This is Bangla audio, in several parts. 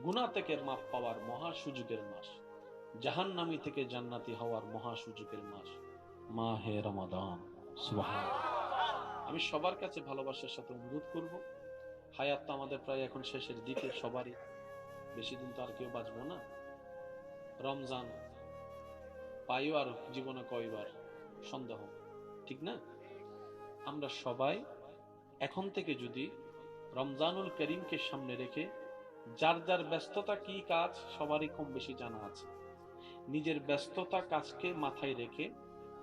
গুনাহ থেকে মাফ পাওয়ার মহা সুযোগের মাস, জাহান্নামী থেকে জান্নাতি হওয়ার মহা সুযোগের মাস মাহে রমাদান। সুবহানাল্লাহ। আমি সবার কাছে ভালোবাসার সাথে অনুরোধ করব, হায়াত তো আমাদের প্রায় এখন শেষের দিকে, সবারই বেশি দিন তো আর কেউ বাঁচবো না। রমজান পাইও আর জীবনে কয়বার সন্দেহ, ঠিক না? আমরা সবাই এখন থেকে যদি রমজানুল করিমকে সামনে রেখে, যার যার ব্যস্ততা কি কাজ সবারই কম বেশি জানা আছে, নিজের ব্যস্ততা কাজকে মাথায় রেখে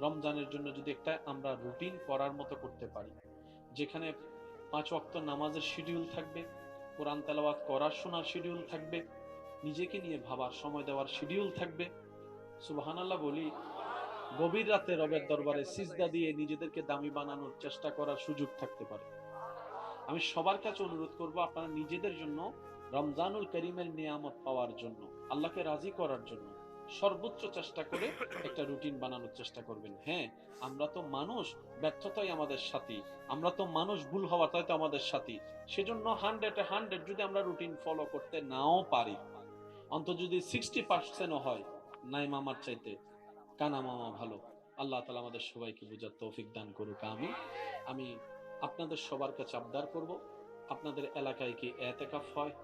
রমজানের জন্য যদি একটা আমরা রুটিন করার মতো করতে পারি, যেখানে 5 ওয়াক্ত নামাজের শিডিউল থাকবে, কোরআন তেলাওয়াত করার শোনার শিডিউল থাকবে, নিজেকে নিয়ে ভাবার সময় দেওয়ার শিডিউল থাকবে। সুবহানাল্লাহ বলি। গভীর রাতে রবের দরবারে সিজদা দিয়ে নিজেদেরকে দামি বানানোর চেষ্টা করার সুযোগ থাকতে পারে। আমি সবার কাছে অনুরোধ করব, আপনারা নিজেদের জন্য রমজানুল করিমের নিয়ামত পাওয়ার জন্য, আল্লাহকে রাজি করার জন্য সর্বোচ্চ চেষ্টা করে একটা রুটিন বানানোর চেষ্টা করবেন। হ্যাঁ, আমরা তো মানুষ, ব্যর্থতাই আমাদের সাথী, আমরা তো মানুষ, ভুল হওয়াটাই তো আমাদের সাথী। সেজন্য 100 যদি আমরা রুটিন ফলো করতে নাও পারি, অন্তত যদি 60% হয়, নাই মামার চাইতে কানা মামা ভালো। আল্লাহ তাআলা আমাদের সবাইকে বুঝার তৌফিক দান করুক। আমি আপনাদের সবার কাছে আবদার করব, আপনাদের এলাকায় কি এতেকাফ হয়?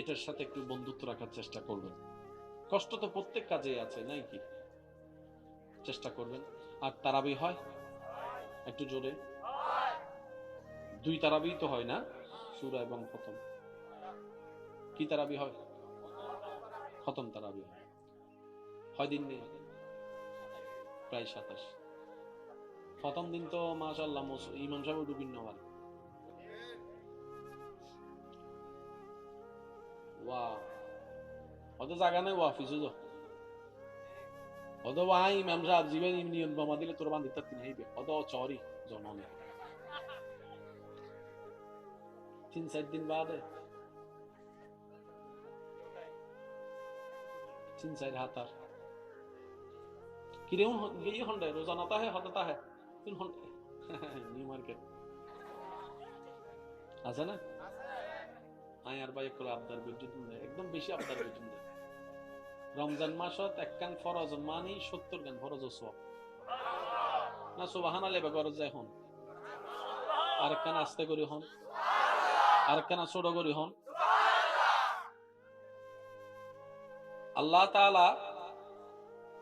এটার সাথে একটু বন্ধুত্ব রাখার চেষ্টা করবেন। কষ্ট তো প্রত্যেক কাজেই আছে, নাই কি? চেষ্টা করবেন। আর তারাবি হয়? একটু জোরে। 2 তারাবি তো হয় না, সূরা এবং খতম। কি তারাবি হয়? খতম তারাবি হয়। হয় দিন নেই? প্রায় 27। প্রথম দিন তো মাশাআল্লাহ ইমাম সাহেব একটু ভিন্ন হয়। ওয়াও, অত জায়গা নাই ওয়াফিস যো অত ওয়াই ইমাম সাহেব জীবন নিয়ম বামা দিলে তোর বান্দিত তিন হইবে অত চরি জননে 3-4 দিন বাদে 3-4 হাতার কিরে গিয়ে হন্ডে রোজানাতা হে হতাতা হে তিন হন্ডে নিউ মার্কেট আছে না? আয়ার ভাই একটু আবদার বিদ্যুৎ একদম বেশি আবদার বিদ্যুৎ। রমজান মাসত একখান ফরজ মানি 70 গান ফরজ সওয়াব না। সুবহানাল্লাহ বেগর যায় হন, আরেকখান আস্তে করি হন, আরেকখান ছোট করি হন। আল্লাহ তাআলা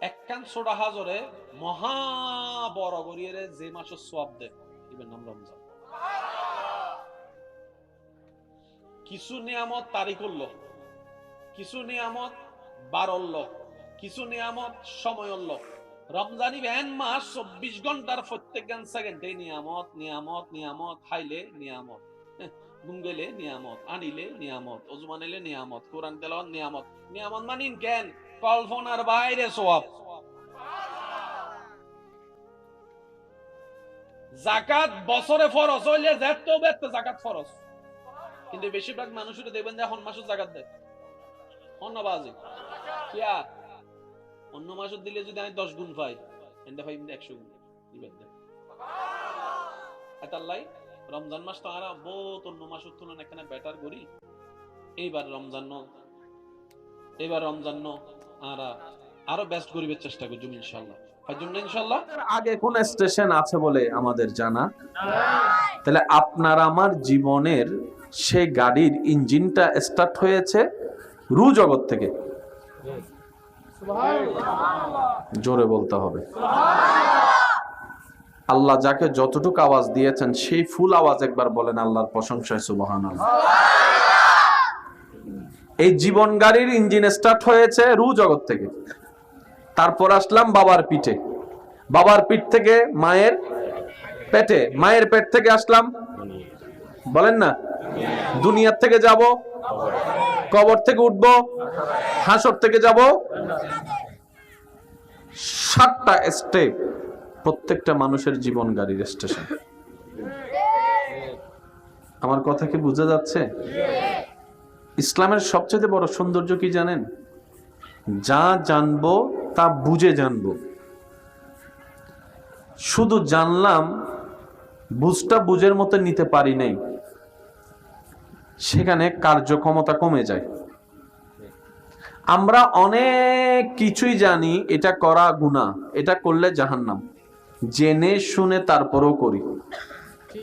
একখান ছোট হাজরে মহা বড় করিয়ে যে মাসের সওয়াব দেয়, এর নাম রমজান। কিছু নিয়ামত তারিখ করলো, কিছু নিয়ামত বাড়ল, কিছু নিয়ামত সময় হল। রমজানি ভ্যান মাস 24 ঘন্টার প্রত্যেক সেকেন্ডে নিয়ামত নিয়ামত নিয়ামত। খাইলে নিয়ামত, ঘুম গেলে নিয়ামত, আনিলে নিয়ামত, ওজুমান এলে নিয়ামত, কোরআন তেলাওয়াত নিয়ামত। নিয়ামত মানিন কেন? কল্পনার বাইরে সওয়াব। যাকাত বছরে ফরজ হইলে যেত বেত যাকাত ফরজ, কিন্তু বেশিরভাগ মানুষের দেখবেন যে এখন মাসের যাকাত দেয় অন্যবাজি কিয়া। অন্য মাসের দিলে যদি আমি 10 গুণ পাই, এন্ডা পাই 100 গুণ দিবেন দেয়। এটালাই রমজান মাস তো আরা বহুত অন্য মাসের তুলনায় এখানে বেটার করি। এইবার রমজান আরা আরো বেস্ট করিবার চেষ্টা করব ইনশাআল্লাহ। হয়তো ইনশাআল্লাহ আগে কোন স্টেশন আছে বলে আমাদের জানা, তাহলে আপনার আমার জীবনের সে গাড়ির ইঞ্জিনটা স্টার্ট হয়েছে রু জগৎ থেকে। জোরে বলতে হবে। আল্লাহ যাকে যতটুকু আওয়াজ দিয়েছেন সেই ফুল আওয়াজ একবার বলেন আল্লাহর প্রশংসায় সুবহানাল্লাহ। এই জীবন গাড়ির ইঞ্জিন স্টার্ট হয়েছে রু জগৎ থেকে। তারপর আসলাম বাবার পিঠে, বাবার পিঠ থেকে মায়ের পেটে, মায়ের পেট থেকে আসলাম বলেন না দুনিয়ার থেকে যাব, কবর থেকে উঠবো, হাসর থেকে যাব। 7টা স্টেপ প্রত্যেকটা মানুষের জীবন গাড়ির স্টেশন। আমার কথা কি বোঝা যাচ্ছে? ইসলামের সবচেয়ে বড় সৌন্দর্য কি জানেন? যা জানবো তা বুঝে জানবো। শুধু জানলাম, বুঝটা বুঝের মতো নিতে পারি নাই। সেখানে কার্যক্ষমতা কমে যায়। আমরা অনেক কিছুই জানি এটা করা গুনাহ, এটা করলে জাহান্নাম, জেনে শুনে তারপরেও করি।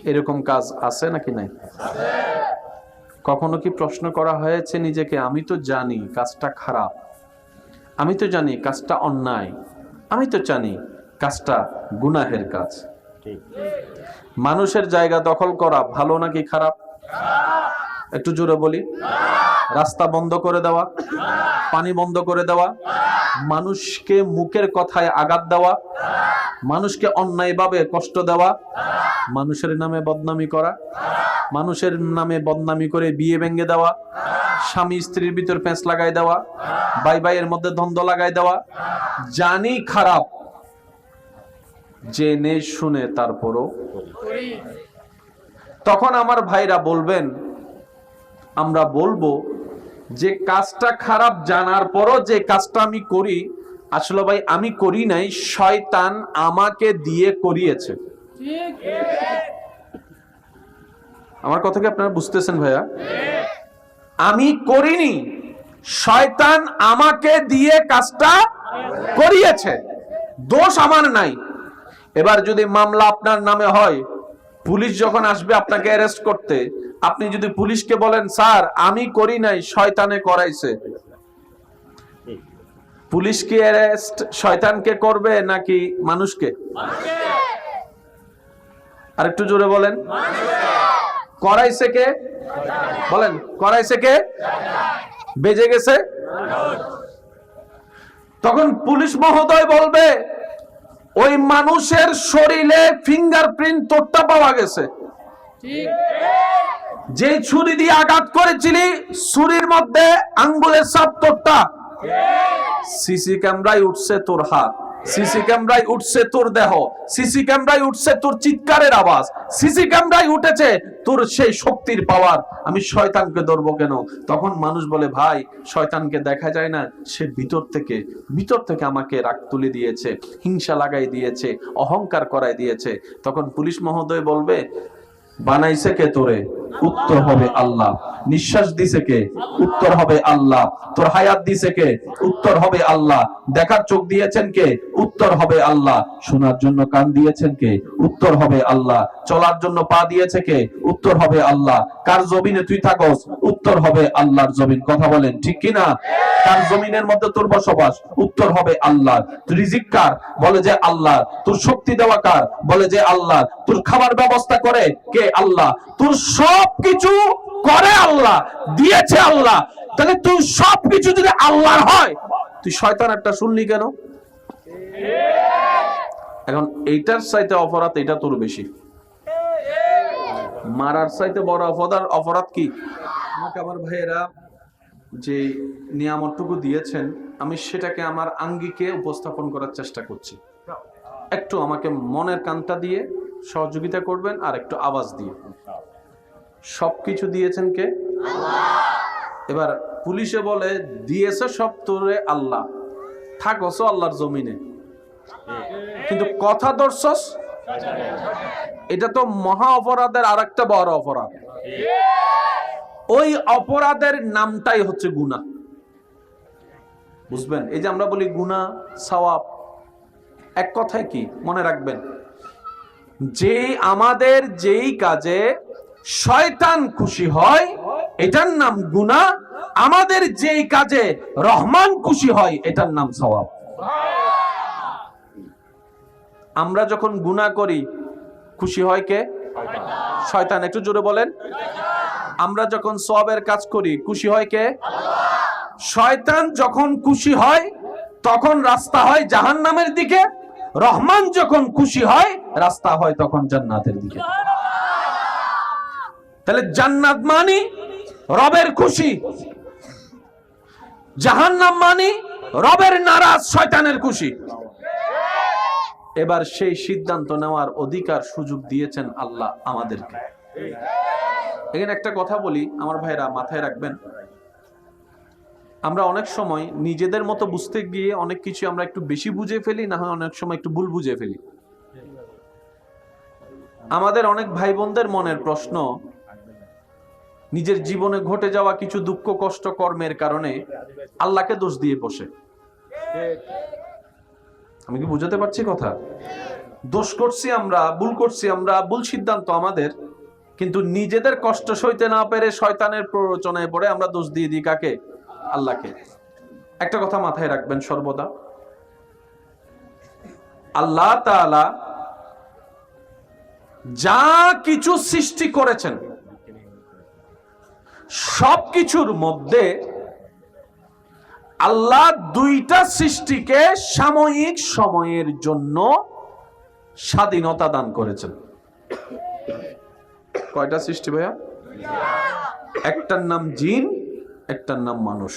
এরকম কাজ আছে নাকি নাই? কখনো কি প্রশ্ন করা হয়েছে নিজেকে, আমি তো জানি কাজটা খারাপ, আমি তো জানি কাজটা অন্যায়, আমি তো জানি কাজটা গুনাহের কাজ, মানুষের জায়গা দখল করা ভালো নাকি খারাপ? একটু জোরে বলি। রাস্তা বন্ধ করে দেওয়া, পানি বন্ধ করে দেওয়া, মানুষকে মুখের কথায় আঘাত দেওয়া, মানুষকে অন্যায়ভাবে কষ্ট দেওয়া, মানুষের নামে বদনামি করা, মানুষের নামে বদনামি করে বিয়ে ভেঙে দেওয়া, স্বামী স্ত্রীর ভিতর পেঁচ লাগাই দেওয়া, ভাই ভাইয়ের মধ্যে দ্বন্দ্ব লাগাই দেওয়া, জানি খারাপ, জেনে শুনে তারপরও। তখন আমার ভাইরা বলবেন, আমরা বলবো যে কাজটা খারাপ জানার পরও যে কাজটা আমি করি, আসলে ভাই আমি করি নাই, শয়তান আমাকে দিয়ে করিয়েছে। আমার কথা কি আপনারা বুঝতেছেন ভাইয়া? আমি করিনি, শয়তান আমাকে দিয়ে কাজটা করিয়েছে, দোষ আমার নাই। এবার যদি মামলা আপনার নামে হয়, পুলিশ যখন আসবে আপনাকে অ্যারেস্ট করতে, আপনি যদি পুলিশকে বলেন স্যার আমি করি নাই, শয়তানে করাইছে, পুলিশ কি অ্যারেস্ট শয়তানকে করবে নাকি মানুষকে? আর একটু জোরে বলেন। করাইছে কে? বলেন, করাইছে কে? বেজে গেছে। তখন পুলিশ মহোদয় বলবে ওই মানুষের শরীরে ফিঙ্গারপ্রিন্ট তোরটা পাওয়া গেছে, যে ছুরি দিয়ে আঘাত করেছিলি ছুরির মধ্যে আঙ্গুলের ছাপ তোরটা, সিসি ক্যামেরায় উঠছে তোর হাত, সিসি ক্যামেরায় উঠছে তোর দেহ, সিসি ক্যামেরায় উঠছে তোর চিৎকারের আওয়াজ, সিসি ক্যামেরায় উঠেছে তোর সেই শক্তির পাওয়ার, আমি শয়তানকে ধরবো কেন? তখন মানুষ বলে ভাই শয়তানকে দেখা যায় না, সে ভিতর থেকে আমাকে রাগ তুলে দিয়েছে, হিংসা লাগাই দিয়েছে, অহংকার করাই দিয়েছে। তখন পুলিশ মহোদয় বলবে বানাইছে কে তোরে? উত্তর হবে আল্লাহ। নিঃশ্বাস দিছে কে? উত্তর হবে আল্লাহ। তোর হায়াত দিছে কে? উত্তর হবে আল্লাহ। দেখার চোখ দিয়েছেন কে? উত্তর হবে আল্লাহ। শোনার জন্য কান দিয়েছেন কে? উত্তর হবে আল্লাহ। চলার জন্য পা দিয়েছে কে? উত্তর হবে আল্লাহ। কার জমিনে তুই থাকস? উত্তর হবে আল্লাহর জমিন। কথা বলেন ঠিক কিনা? কার জমিনের মধ্যে তোর বসবাস? উত্তর হবে আল্লাহ। তুই রিজিক কার? বলে যে আল্লাহ। তোর শক্তি দেওয়া কার? বলে যে আল্লাহ। তোর খাবার ব্যবস্থা করে কে? আল্লাহ। তোর সবকিছু করে আল্লাহ, দিয়েছে আল্লাহ। তাহলে তুই সবকিছু যদি আল্লাহর হয়, তুই শয়তান একটা শুনলি কেন? এখন এইটার চাইতে অপরাধ এটা তোর বেশি, মারার চাইতে বড় অপরাধ কি? আমাকে আমার ভাইয়েরা যে নিয়ামতটুকু দিয়েছেন, আমি সেটাকে আমার আঙ্গিকে উপস্থাপন করার চেষ্টা করছি। একটু আমাকে মনের কানটা দিয়ে সহযোগিতা করবেন, আর একটু আওয়াজ দিয়ে। সবকিছু দিয়েছেন কে? এবার পুলিশে বলে দিয়েছে সব তোরে আল্লাহ, থাকস আল্লাহর জমিনে, কিন্তু কথা ধরছস, এটা তো মহা অপরাধের আর একটা বড় অপরাধ। ওই অপরাধের নামটাই হচ্ছে গুনাহ। বুঝবেন? এই যে আমরা বলি গুনাহ সওয়াব, এক কথায় কি মনে রাখবেন, যে আমাদের যেই কাজে শয়তান খুশি হয় এটার নাম গুনাহ, আমাদের যেই কাজে রহমান খুশি হয় এটার নাম সওয়াব। আমরা যখন গুনাহ করি খুশি হয় কে? শয়তান। একটু জোরে বলেন। আমরা যখন সওয়াবের কাজ করি খুশি হয় কে? শয়তান যখন খুশি হয় তখন রাস্তা হয় জাহান্নামের দিকে, রহমান যখন খুশি হয় রাস্তা হয় তখন জান্নাতের দিকে। তাহলে জান্নাত মানি রবের খুশি, জাহান্নাম মানি রবের নারাজ, শয়তানের খুশি। এবার সেই সিদ্ধান্ত নেওয়ার অধিকার সুযোগ দিয়েছেন আল্লাহ আমাদেরকে। এখানে একটা কথা বলি আমার ভাইরা, মাথায় রাখবেন, আমরা অনেক সময় নিজেদের মতো বুঝতে গিয়ে অনেক কিছু আমরা একটু বেশি বুঝে ফেলি, না হয় অনেক সময় একটু ভুল বুঝে ফেলি। আমাদের অনেক ভাই বোনদের মনের প্রশ্ন নিজের জীবনে ঘটে যাওয়া কিছু দুঃখ কষ্ট কর্মের কারণে আল্লাহকে দোষ দিয়ে বসে। আমি কি বুঝাতে পারছি কথা? দোষ করছি আমরা, ভুল করছি আমরা, ভুল সিদ্ধান্ত আমাদের, কিন্তু নিজেদের কষ্ট সইতে না পেরে শয়তানের প্ররোচনায় পড়ে আমরা দোষ দিয়ে দিই কাকে? আল্লাহকে। একটা কথা মাথায় রাখবেন সর্বদা, আল্লাহ তাআলা যা কিছু সৃষ্টি করেছেন সবকিছুর মধ্যে আল্লাহ দুইটা সৃষ্টিকে সাময়িক সময়ের জন্য স্বাধীনতা দান করেছেন। কয়টা সৃষ্টি ভাইয়া? একটার নাম জিন, একটার নাম মানুষ।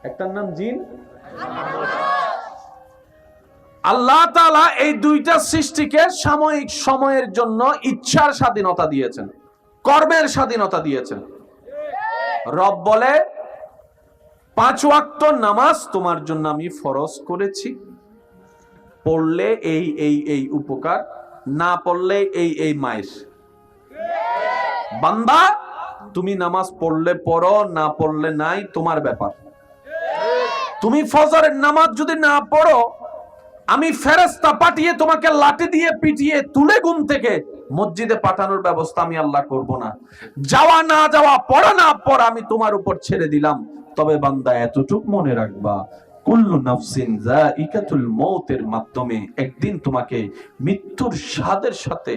একটার নাম জিন। আল্লাহ তাআলা এই দুইটা সৃষ্টিকে সাময়িক সময়ের জন্য ইচ্ছার স্বাধীনতা দিয়েছেন, কর্মের স্বাধীনতা দিয়েছেন। রব বলে 5 ওয়াক্ত নামাজ তোমার জন্য আমি ফরজ করেছি, পড়লে এই এই এই উপকার, না পড়লে এই এই মাইর। বান্দা তুমি নামাজ পড়লে পড়ো, না পড়লে নাই, তোমার ব্যাপার। তুমি ফজরের নামাজ যদি না পড়ো, আমি ফেরেশতা পাঠিয়ে তোমাকে লাঠি দিয়ে পিটিয়ে তুলে ঘুম থেকে মসজিদে পাঠানোর ব্যবস্থা আমি আল্লাহ করব না। যাওয়া না যাওয়া, পড়া না পড়া আমি তোমার উপর ছেড়ে দিলাম। তবে বান্দা এতটুকু মনে রাখবা, কুল্লু নাফসিন যায়িকাতুল মউতের মাধ্যমে একদিন তোমাকে মৃত্যুর স্বাদের সাথে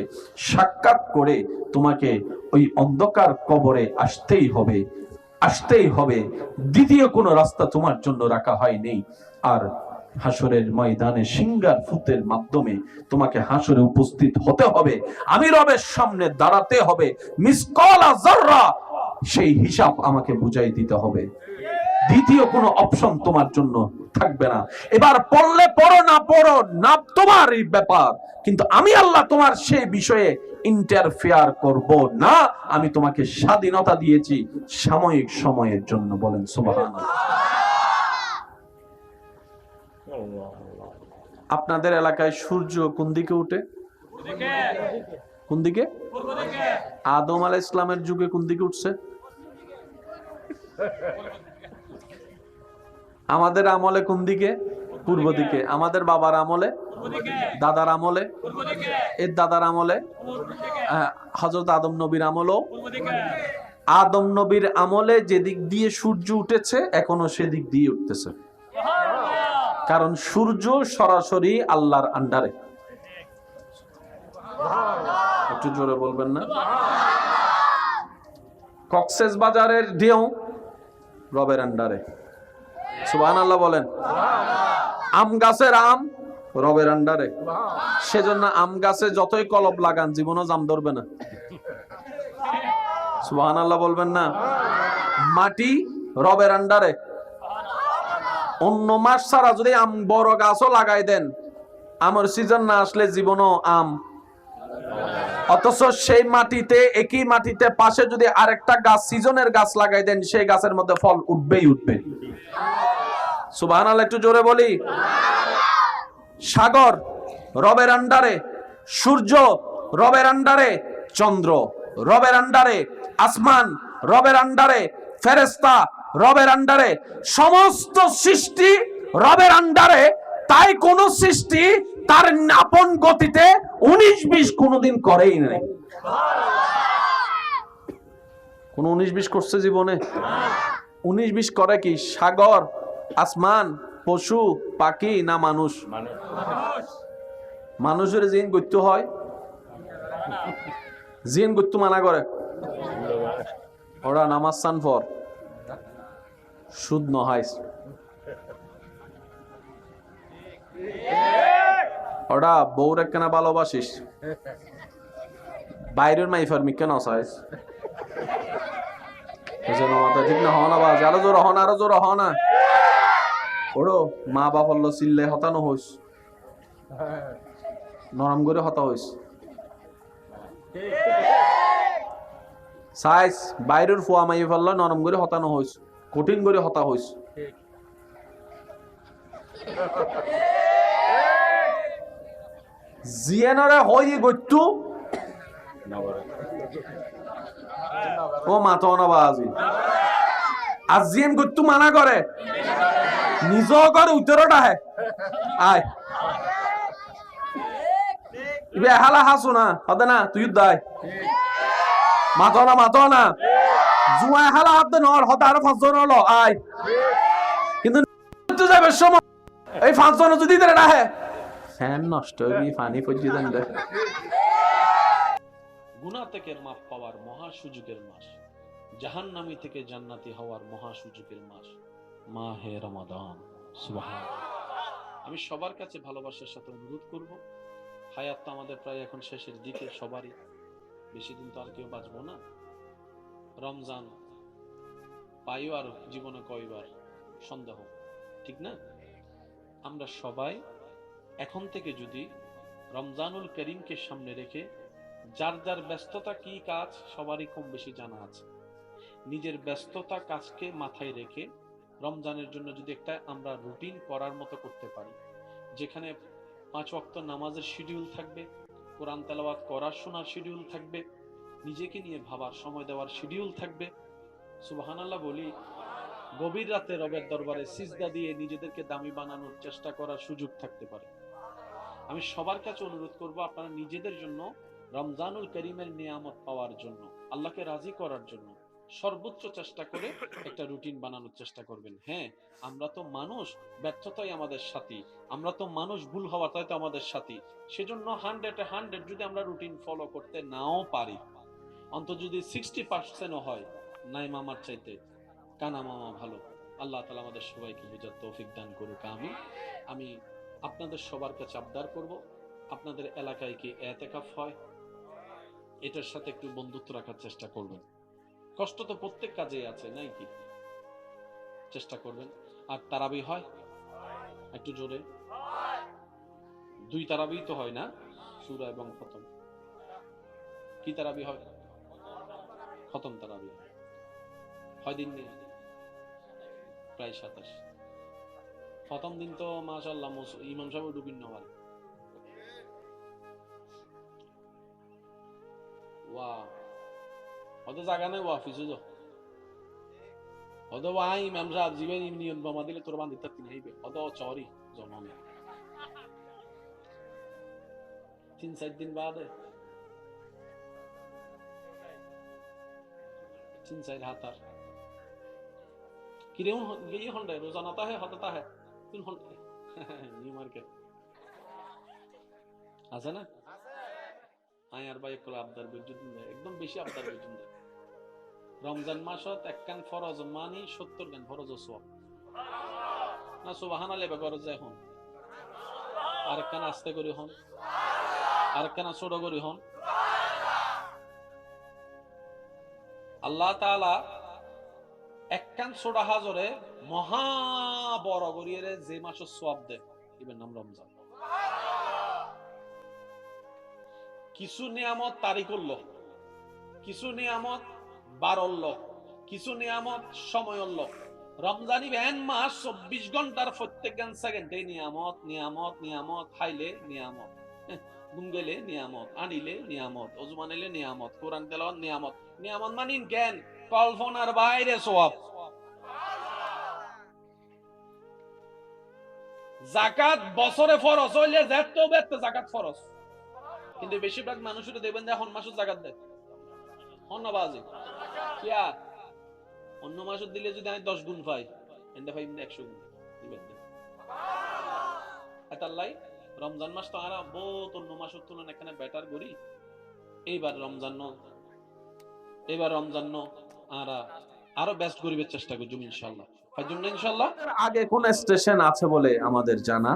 সাক্ষাৎ করে তোমাকে ওই অন্ধকার কবরে আসতেই হবে, আসতেই হবে। দ্বিতীয় কোনো রাস্তা তোমার জন্য রাখা হয়নি। আর হাসরের ময়দানে সিংহার ফুতের মাধ্যমে তোমাকে হাসরে উপস্থিত হতে হবে, আমি রবের সামনে দাঁড়াতে হবে। মিসকালা যাররা সেই হিসাব আমাকে বুঝাই দিতে হবে। দ্বিতীয় কোনো অপশন তোমার জন্য থাকবে না। এবার পড়লে পড়ো, না পড়ো না তোমার এই ব্যাপার, কিন্তু আমি আল্লাহ তোমার সেই বিষয়ে ইন্টারফেয়ার করব না। আমি তোমাকে স্বাধীনতা দিয়েছি সাময়িক সময়ের জন্য। বলেন সুবহানাল্লাহ। আপনাদের এলাকায় সূর্য কোন দিকে উঠে? কোন দিকে? আদম আলাইহিস সালামের যুগে কোন দিকে উঠছে? আমাদের আমলে কোন দিকে? পূর্ব দিকে। আমাদের বাবার আমলে, দাদার আমলে, এর দাদার আমলে, হযরত আদম নবীর আমলেও। আদম নবীর আমলে যেদিক দিয়ে সূর্য উঠেছে এখনো সেদিক দিয়ে উঠতেছে, কারণ সূর্য সরাসরি আল্লাহর আন্ডারে। একটু জোরে বলবেন না? কক্সেস বাজারের ঢেউ রবের আন্ডারে। সুবহানাল্লাহ বলেন। আম গাছের আম রবের আন্ডারে। সেজন্য আম গাছে যতই কলব লাগান জীবনও জাম ধরবে না। সুবহানাল্লাহ বলবেন না? মাটি রবের আন্ডারে। অন্য মাস ছাড়া যদি আম বড় গাছও লাগাই দেন, আমের সিজন না আসলে জীবনও আম। অথচ সেই মাটিতে, একই মাটিতে পাশে যদি আরেকটা গাছ, সিজনের গাছ লাগাই দেন, সেই গাছের মধ্যে ফল উঠবেই উঠবে। সুবহানাল্লাহ একটু জোরে বলি। সাগর রবের আন্ডারে, সূর্য রবের আন্ডারে, চন্দ্র রবের আন্ডারে, আসমান রবের আন্ডারে, ফেরেশতা রবের আন্ডারে, সমস্ত সৃষ্টি রবের আন্ডারে। তাই কোন সৃষ্টি তার আপন গতিতে 19-20 কোনদিন করেই নাই। কোন 19-20 করছে জীবনে? 19-20 করে কি? সাগর, আসমান, পশু পাখি না মানুষ? মানুষের জিন গত্য হয়, জিন গত্য মানা করে। ওরা নামাজ সান ফর সুদ নহাইস, ওরা বউরে কেনা ভালোবাসিস, বাইরের মাইফার মিকে নসাইস। ঠিক না? হনা বাজ আরো জোর হন, আরো জোর হনা। ওড়ো মা বাপ হল্লো চিল্লে হতানো হইস, নরম করে হতা হইস। সাইজ বাইরের ফুয়া মাই ফেললো, নরম করে হতানো হইস, কঠিন করে হতা হইস। জিয়ানরে হই গইতু ও মাথা বাজি আজিম গুত্তু মানা করে নিজ করে উত্তরটা হে আয় ইবে হালা হাসু না হবে না তুই দাই মাথা না জুয়া হালা হাত নর হতে আরো 5 জন হলো আয় কিন্তু তুই যাবে সময় এই 5 জন যদি দেরে রাহে ফ্যান নষ্ট হবি পানি পড়জি দেন দে গুনাহ থেকে মাফ পাওয়ার মহা সুযোগের মাস, জাহান্নামী থেকে জান্নাতি হওয়ার মহা সুযোগের মাস মাহে রমাদান। সুবহানাল্লাহ। আমি সবার কাছে ভালোবাসার সাথে অনুরোধ করব, হায়াত তো আমাদের প্রায় এখন শেষের দিকে, সবারই বেশি দিন তো আর কেউ বাঁচবো না। রমজান পাইও আর জীবনে কয়বার সন্দেহ, ঠিক না? আমরা সবাই এখন থেকে যদি রমজানুল করিমকে সামনে রেখে যার যার ব্যস্ততা কি কাজ সবারই কম বেশি জানা আছে, নিজের ব্যস্ততা কাজকে মাথায় রেখে রমজানের জন্য যদি একটা আমরা রুটিন করার মতো করতে পারি, যেখানে 5 ওয়াক্ত নামাজের শিডিউল থাকবে, কোরআন তেলাওয়াত করার শোনার শিডিউল থাকবে, নিজেকে নিয়ে ভাবার সময় দেওয়ার শিডিউল থাকবে। সুবহানাল্লাহ বলি, গভীর রাতে রবের দরবারে সিজদা দিয়ে নিজেদেরকে দামি বানানোর চেষ্টা করার সুযোগ থাকতে পারে। আমি সবার কাছে অনুরোধ করব, আপনারা নিজেদের জন্য রমজানুল করিমের নিয়ামত পাওয়ার জন্য, আল্লাহকে রাজি করার জন্য সর্বোচ্চ চেষ্টা করে একটা রুটিন বানানোর চেষ্টা করবেন। হ্যাঁ, আমরা তো মানুষ, ব্যর্থতাই আমাদের সাথী, আমরা তো মানুষ, ভুল হওয়াটাই তো আমাদের সাথী। সেজন্য 100 যদি আমরা রুটিন ফলো করতে নাও পারি, অন্তত যদি 60% হয়, নাই মামার চাইতে কানা মামা ভালো। আল্লাহ তাআলা আমাদের সবাইকে বুঝার তৌফিক দান করুক। আমি আপনাদের সবার কাছে আবদার করব, আপনাদের এলাকায় কি ইতিকাফ হয়? এটার সাথে একটু বন্ধুত্ব রাখার চেষ্টা করবেন। কষ্ট তো প্রত্যেক কাজেই আছে, নাই কি? চেষ্টা করবেন। আর তারাবি হয়? একটু জোরে। 2 তারাবি তো হয় না, সূরা এবং খতম। কি তারাবি হয়? খতম তারাবি হয়। হয় দিন নিয়ে প্রায় 27। প্রথম দিন তো মাশাআল্লাহ ইমাম সাহেব ডুবিন না হয়। ওয়াও, ওদের জায়গা নেই ওয়াফিসে যো ওদের ওয়াই ইমাম সাহেব জীবন ইমনিয়ন বামা দিলে তোর বান্দিত থাকতে নাইবে ওদের চরি জনমে 3-4 দিন বাদে 3-4 হাতার কিরে গিয়ে হন্ডে রোজানাতা হে হততা হে তিন হন্ডে নিউ মার্কেট আছে না? আয়ার ভাই একলা আবদার বিদ্যুৎ একদম বেশি আবদার বিদ্যুৎ। রমজান মাসত একখান ফরজ মানি 70 গান ফরজ সওয়াব না। সুবহানাল্লাহ বেগর যায় হন, আরেকখান আস্তে করে হন, আরেকখান ছোট করে হন। আল্লাহ তাআলা একখান ছোট হাজরে মহা বড় করিয়ে যে মাসের সওয়াব দেয়, এর নাম রমজান। কিছু নিয়ামত তারিখ করলো, কিছু নিয়ামত বাড়ল, কিছু নিয়ামত সময় হল। রমজানি ব্যান মাস 24 ঘন্টার প্রত্যেক সেকেন্ডে নিয়ামত নিয়ামত নিয়ামত। খাইলে নিয়ামত, ঘুম গেলে নিয়ামত, আনিলে নিয়ামত, ওযু আনিলে নিয়ামত, কোরআন তেলাওয়াত নিয়ামত। নিয়ামত মানিন জ্ঞান কল্পনার বাইরে সওয়াব। যাকাত বছরে ফরজ হইলে যেত বেত যাকাত ফরজ, কিন্তু বেশিরভাগ মানুষের দেখবেন যে এখন মাসুদ জাকাত দেয় হন্নবাজি কিয়া অন্য মাসুদ দিলে যদি আমি 10 গুণ পাই এন্ডে পাই 100 গুণ দিবেন এতাল্লাই। রমজান মাস তো আরা বহুত অন্য মাসের তুলনায় এখানে বেটার করি। এইবার রমজান আরা আরো বেস্ট করিবার চেষ্টা করব ইনশাআল্লাহ। ফাইজুম না ইনশাআল্লাহ। আগে কোন স্টেশন আছে বলে আমাদের জানা,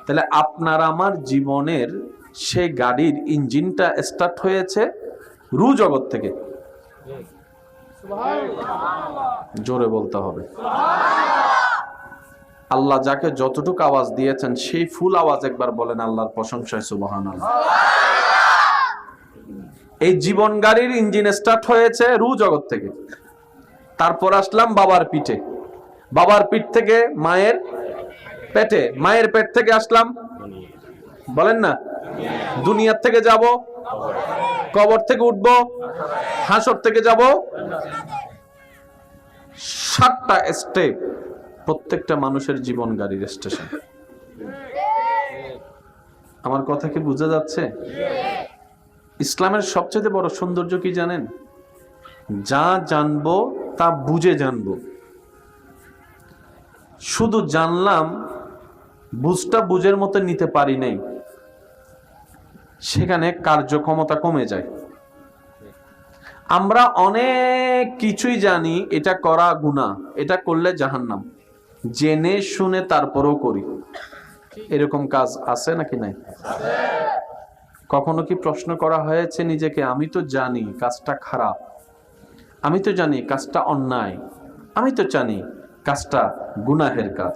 তাহলে আপনার আমার জীবনের সেই গাড়ির ইঞ্জিনটা স্টার্ট হয়েছে রূহ জগৎ থেকে। জোরে বলতে হবে। আল্লাহ যাকে যতটুকু আওয়াজ দিয়েছেন সেই ফুল আওয়াজ একবার বলেন আল্লাহর প্রশংসায় সুবহানাল্লাহ। এই জীবন গাড়ির ইঞ্জিন স্টার্ট হয়েছে রূহ জগৎ থেকে। তারপর আসলাম বাবার পিঠে, বাবার পিঠ থেকে মায়ের পেটে, মায়ের পেট থেকে আসলাম বলেন না দুনিয়ার থেকে যাব, কবর থেকে উঠবো, হাসর থেকে যাব 7টা স্টেপ, প্রত্যেকটা মানুষের জীবন গাড়ির স্টেশন। আমার কথা কি বোঝা যাচ্ছে? ইসলামের সবচেয়ে বড় সৌন্দর্য কি জানেন? যা জানবো তা বুঝে জানবো। শুধু জানলাম, বুঝটা বুঝের মতো নিতে পারি নাই, সেখানে কার্যক্ষমতা কমে যায়। আমরা অনেক কিছুই জানি, এটা করা গুনাহ, এটা করলে জাহান্নাম, জেনে শুনে তারপরেও করি। এরকম কাজ আছে নাকি নাই? কখনো কি প্রশ্ন করা হয়েছে নিজেকে, আমি তো জানি কাজটা খারাপ, আমি তো জানি কাজটা অন্যায়, আমি তো জানি কাজটা গুনাহের কাজ।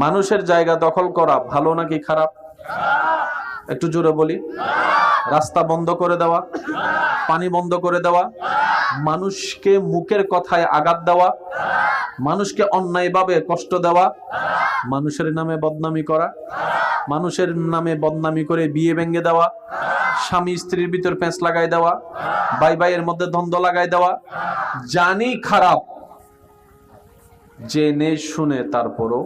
মানুষের জায়গা দখল করা ভালো নাকি খারাপ? একটু জোরে বলি। রাস্তা বন্ধ করে দেওয়া, পানি বন্ধ করে দেওয়া, মানুষকে মুখের কথায় আঘাত দেওয়া, মানুষকে অন্যায়ভাবে কষ্ট দেওয়া, মানুষের নামে বদনামি করা, মানুষের নামে বদনামি করে বিয়ে ভেঙে দেওয়া, স্বামী স্ত্রীর ভিতর পেঁচ লাগাই দেওয়া, ভাই ভাইয়ের মধ্যে দ্বন্দ্ব লাগাই দেওয়া, জানি খারাপ, জেনে শুনে তারপরও।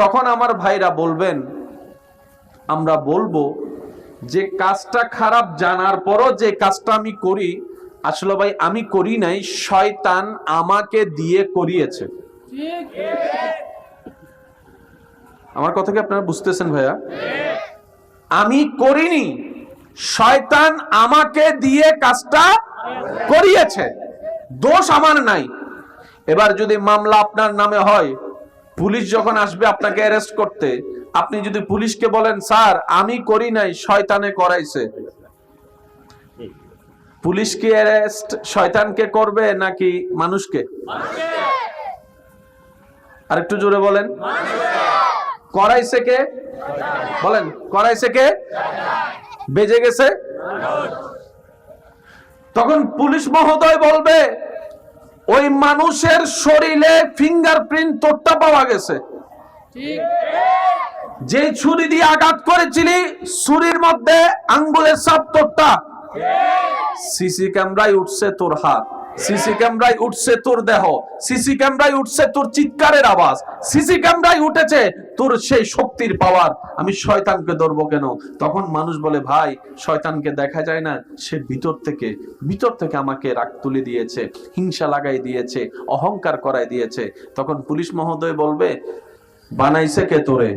তখন আমার ভাইরা বলবেন, আমরা বলবো যে কাজটা খারাপ জানার পরও যে কাজটা আমি করি, আসলে ভাই আমি করি নাই, শয়তান আমাকে দিয়ে করিয়েছে। আমার কথা কি আপনারা বুঝতেছেন ভাইয়া? আমি করিনি, শয়তান আমাকে দিয়ে কাজটা করিয়েছে, দোষ আমার নাই। এবার যদি মামলা আপনার নামে হয়, পুলিশ যখন আসবে আপনাকে অ্যারেস্ট করতে, আপনি যদি পুলিশকে বলেন স্যার আমি করি নাই, শয়তানে করাইছে, পুলিশ কি অ্যারেস্ট শয়তানকে করবে নাকি মানুষকে? আর একটু জোরে বলেন। করাইছে কে? বলেন, করাইছে কে? বেজে গেছে। তখন পুলিশ মহোদয় বলবে, ওই মানুষের শরীরে ফিঙ্গারপ্রিন্ট তোরটা পাওয়া গেছে, যে ছুরি দিয়ে আঘাত করেছিলি ছুরির মধ্যে আঙ্গুলের ছাপ তোরটা, সিসি ক্যামেরায় উঠছে তোর হাত, সিসি ক্যামেরায় উঠছে তোর দেহ, সিসি ক্যামেরায় উঠছে তোর চিৎকারের আওয়াজ, সিসি ক্যামেরায় উঠেছে তোর সেই শক্তির পাওয়ার, আমি শয়তানকে ধরবো কেন? তখন মানুষ বলে ভাই শয়তানকে দেখা যায় না, সে ভিতর থেকে আমাকে রাগ তুলে দিয়েছে, হিংসা লাগাই দিয়েছে, অহংকার করাই দিয়েছে। তখন পুলিশ মহোদয় বলবে, বানাইছে কে তোরে?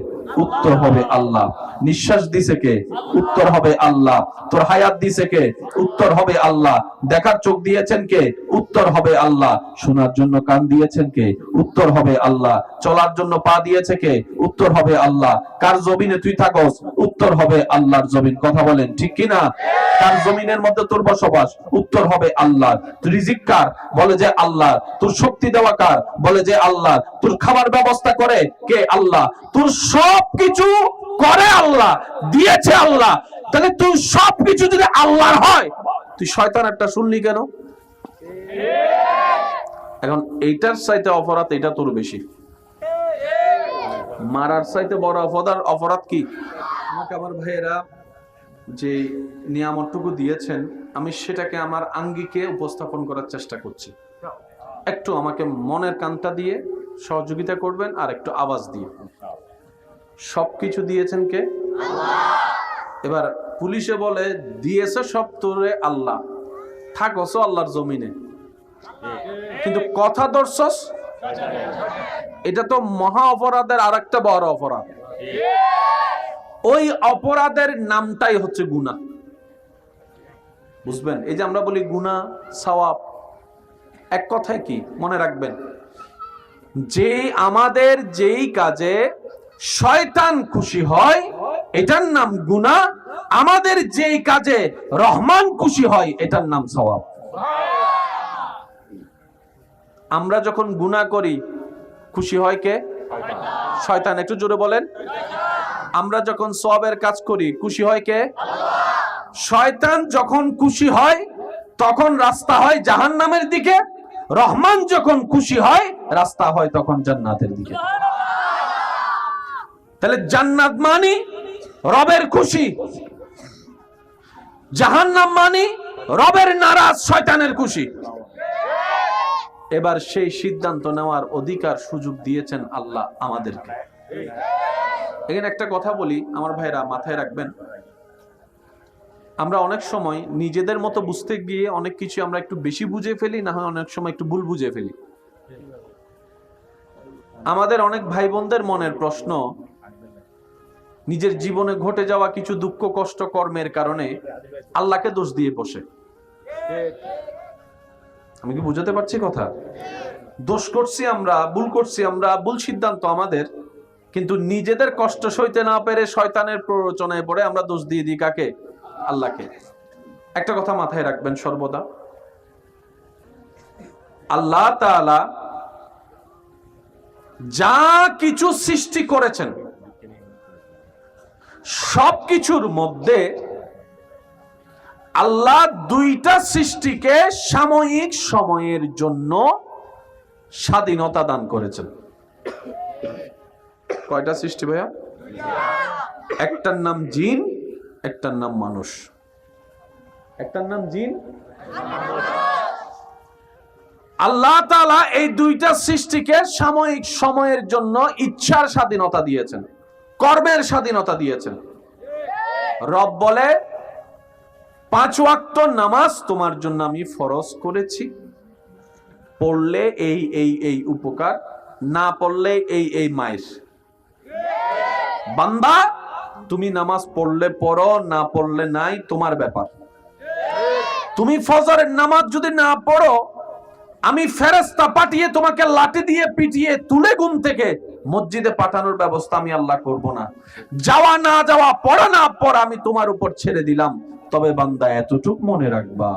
উত্তর হবে আল্লাহ। নিঃশ্বাস দিছে কে? উত্তর হবে আল্লাহ। তোর হায়াত দিছে কে? উত্তর হবে আল্লাহ। দেখার চোখ দিয়েছেন কে? উত্তর হবে আল্লাহ। শোনার জন্য কান দিয়েছেন কে? উত্তর হবে আল্লাহ। চলার জন্য পা দিয়েছে কে? উত্তর হবে আল্লাহ। কার জমিনে তুই থাকস? উত্তর হবে আল্লাহর জমিন। কথা বলেন ঠিক কিনা? কার জমিনের মধ্যে তোর বসবাস? উত্তর হবে আল্লাহ। তুই রিজিক কার? বলে যে আল্লাহ। তোর শক্তি দেওয়া কার? বলে যে আল্লাহ। তোর খাবার ব্যবস্থা করে কে? আল্লাহ। তোর সবকিছু করে আল্লাহ, দিয়েছে আল্লাহ। তাহলে তুই সবকিছু যদি আল্লাহর হয়, তুই শয়তান একটা শুনলি কেন? এখন এইটার চাইতে অপরাধ এটা তোর বেশি। মারার চাইতে বড় অপরাধ কি? আমাকে আমার ভাইয়েরা যে নিয়ামতটুকু দিয়েছেন, আমি সেটাকে আমার আঙ্গিকে উপস্থাপন করার চেষ্টা করছি। একটু আমাকে মনের কানটা দিয়ে সহযোগিতা করবেন, আর একটু আওয়াজ দিয়ে। সবকিছু দিয়েছেন কে? এবার পুলিশে বলে দিয়েছে সব তোরে আল্লাহ, থাকস আল্লাহর জমিনে, কিন্তু কথা ধরছস, এটা তো মহা অপরাধের আর একটা বড় অপরাধ। ওই অপরাধের নামটাই হচ্ছে গুনাহ। বুঝবেন? এই যে আমরা বলি গুনাহ সওয়াব, এক কথায় কি মনে রাখবেন, যে আমাদের যেই কাজে শয়তান খুশি হয় এটার নাম গুনাহ, আমাদের যেই কাজে রহমান খুশি হয় এটার নাম সওয়াব। আমরা যখন গুনাহ করি খুশি হয় কে? শয়তান। একটু জোরে বলেন। আমরা যখন সওয়াবের কাজ করি খুশি হয় কে? শয়তান যখন খুশি হয় তখন রাস্তা হয় জাহান্নামের দিকে, রহমান যখন খুশি হয় রাস্তা হয় তখন জান্নাতের দিকে। তাহলে জান্নাত মানে রবের খুশি, জাহান্নাম মানে রবের নারাজ, শয়তানের খুশি। এবার সেই সিদ্ধান্ত নেওয়ার অধিকার সুযোগ দিয়েছেন আল্লাহ আমাদেরকে। এখানে একটা কথা বলি আমার ভাইরা, মাথায় রাখবেন, আমরা অনেক সময় নিজেদের মতো বুঝতে গিয়ে অনেক কিছু আমরা একটু বেশি বুঝে ফেলি, না হয় অনেক সময় একটু ভুল বুঝে ফেলি। আমাদের অনেক ভাই বোনদের মনের প্রশ্ন, নিজের জীবনে ঘটে যাওয়া কিছু দুঃখ কষ্ট কর্মের কারণে আল্লাহকে দোষ দিয়ে বসে। আমি কি বুঝাতে পারছি কথা? দোষ করছি আমরা, ভুল করছি আমরা, ভুল সিদ্ধান্ত আমাদের, কিন্তু নিজেদের কষ্ট সইতে না পেরে শয়তানের প্ররোচনায় পড়ে আমরা দোষ দিয়ে দিই কাকে? আল্লাহকে। একটা কথা মাথায় রাখবেন সর্বদা, আল্লাহ তাআলা যা কিছু সৃষ্টি করেছেন সবকিছুর মধ্যে আল্লাহ দুইটা সৃষ্টিকে সাময়িক সময়ের জন্য স্বাধীনতা দান করেছেন। কয়টা সৃষ্টি ভাইয়া? একটার নাম জিন, একটার নাম মানুষ। একটার নাম জিন। আল্লাহ তাআলা এই দুইটা সৃষ্টিকে সাময়িক সময়ের জন্য ইচ্ছার স্বাধীনতা দিয়েছেন, কর্মের স্বাধীনতা দিয়েছেন। রব বলে 5 ওয়াক্ত নামাজ তোমার জন্য আমি ফরজ করেছি, পড়লে এই এই এই উপকার, না পড়লে এই এই মাইর। বান্দা তুমি নামাজ পড়লে পড়ো, না পড়লে নাই, তোমার ব্যাপার। তুমি ফজরের নামাজ যদি না পড়ো, আমি ফেরেশতা পাঠিয়ে তোমাকে লাঠি দিয়ে পিটিয়ে তুলে ঘুম থেকে মসজিদে পাঠানোর ব্যবস্থা আমি আল্লাহ করব না। যাওয়া না যাওয়া, পড়া না পড়া আমি তোমার উপর ছেড়ে দিলাম। তবে বান্দা এতটুক মনে রাখবা,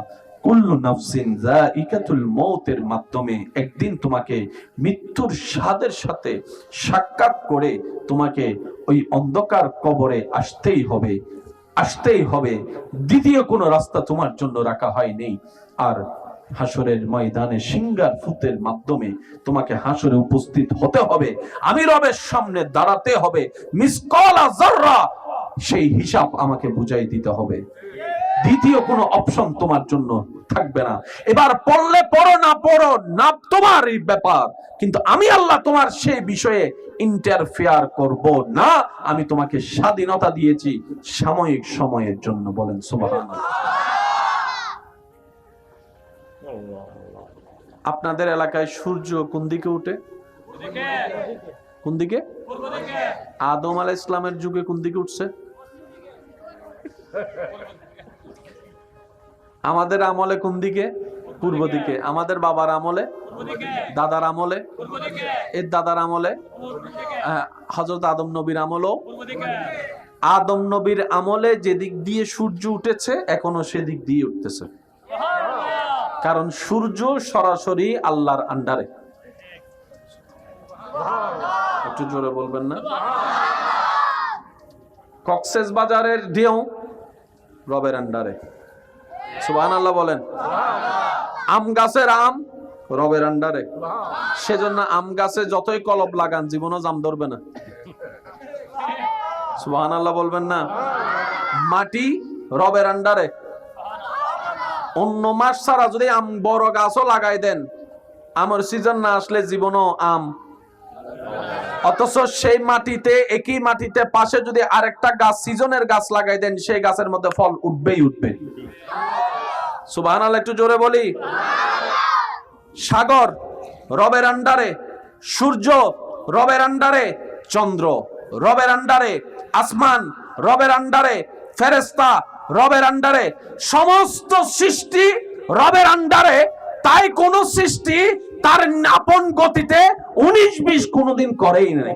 কুল্লু নাফসিন যায়িকাতুল মউতের মাধ্যমে একদিন তোমাকে মৃত্যুর স্বাদের সাথে সাক্ষাৎ করে তোমাকে ওই অন্ধকার কবরে আসতেই হবে, আসতেই হবে। দ্বিতীয় কোনো রাস্তা তোমার জন্য রাখা হয়নি। আর হাসরের ময়দানে সিংহার ফুতের মাধ্যমে তোমাকে হাসরে উপস্থিত হতে হবে, আমি রবের সামনে দাঁড়াতে হবে, মিসকালা যাররা সেই হিসাব আমাকে বুঝাই দিতে হবে। দ্বিতীয় কোনো অপশন তোমার জন্য থাকবে না। এবার পড়লে পড়ো, না পড়ো না তোমার এই ব্যাপার, কিন্তু আমি আল্লাহ তোমার সেই বিষয়ে ইন্টারফেয়ার করব না। আমি তোমাকে স্বাধীনতা দিয়েছি সাময়িক সময়ের জন্য। বলেন সুবহানাল্লাহ। আপনাদের এলাকায় সূর্য কোন দিকে উঠে? কোন দিকে? আদম আলাইহিস সালামের যুগে কোন দিকে উঠছে? আমাদের আমলে কোন দিকে? পূর্ব দিকে। আমাদের বাবার আমলে, দাদার আমলে, এর দাদার আমলে, হযরত আদম নবীর আমলেও। আদম নবীর আমলে যেদিক দিয়ে সূর্য উঠেছে এখনো সেদিক দিয়ে উঠতেছে, কারণ সূর্য সরাসরি আল্লাহর আন্ডারে। একটু জোরে বলবেন না? কক্সেস বাজারের ঢেউ রবের আন্ডারে। সুবহানাল্লাহ বলেন। আম গাছের আম রবের আন্ডারে। সেজন্য আম গাছে যতই কলব লাগান জীবনও জাম ধরবে না। সুবহানাল্লাহ বলবেন না? মাটি রবের আন্ডারে। অন্য মাস ছাড়া যদি আম বড় গাছও লাগাই দেন, আমের সিজন না আসলে জীবনও আম। অথচ সেই মাটিতে, একই মাটিতে পাশে যদি আরেকটা গাছ, সিজনের গাছ লাগাই দেন, সেই গাছের মধ্যে ফল উঠবেই উঠবে। সুবহানাল্লাহ একটু জোরে বলি। সাগর রবের আন্ডারে, সূর্য রবের আন্ডারে, চন্দ্র রবের আন্ডারে, আসমান রবের আন্ডারে, ফেরেশতা রবের আন্ডারে, সমস্ত সৃষ্টি রবের আন্ডারে। তাই কোন সৃষ্টি তার আপন গতিতে 19-20 কোনদিন করেই নাই।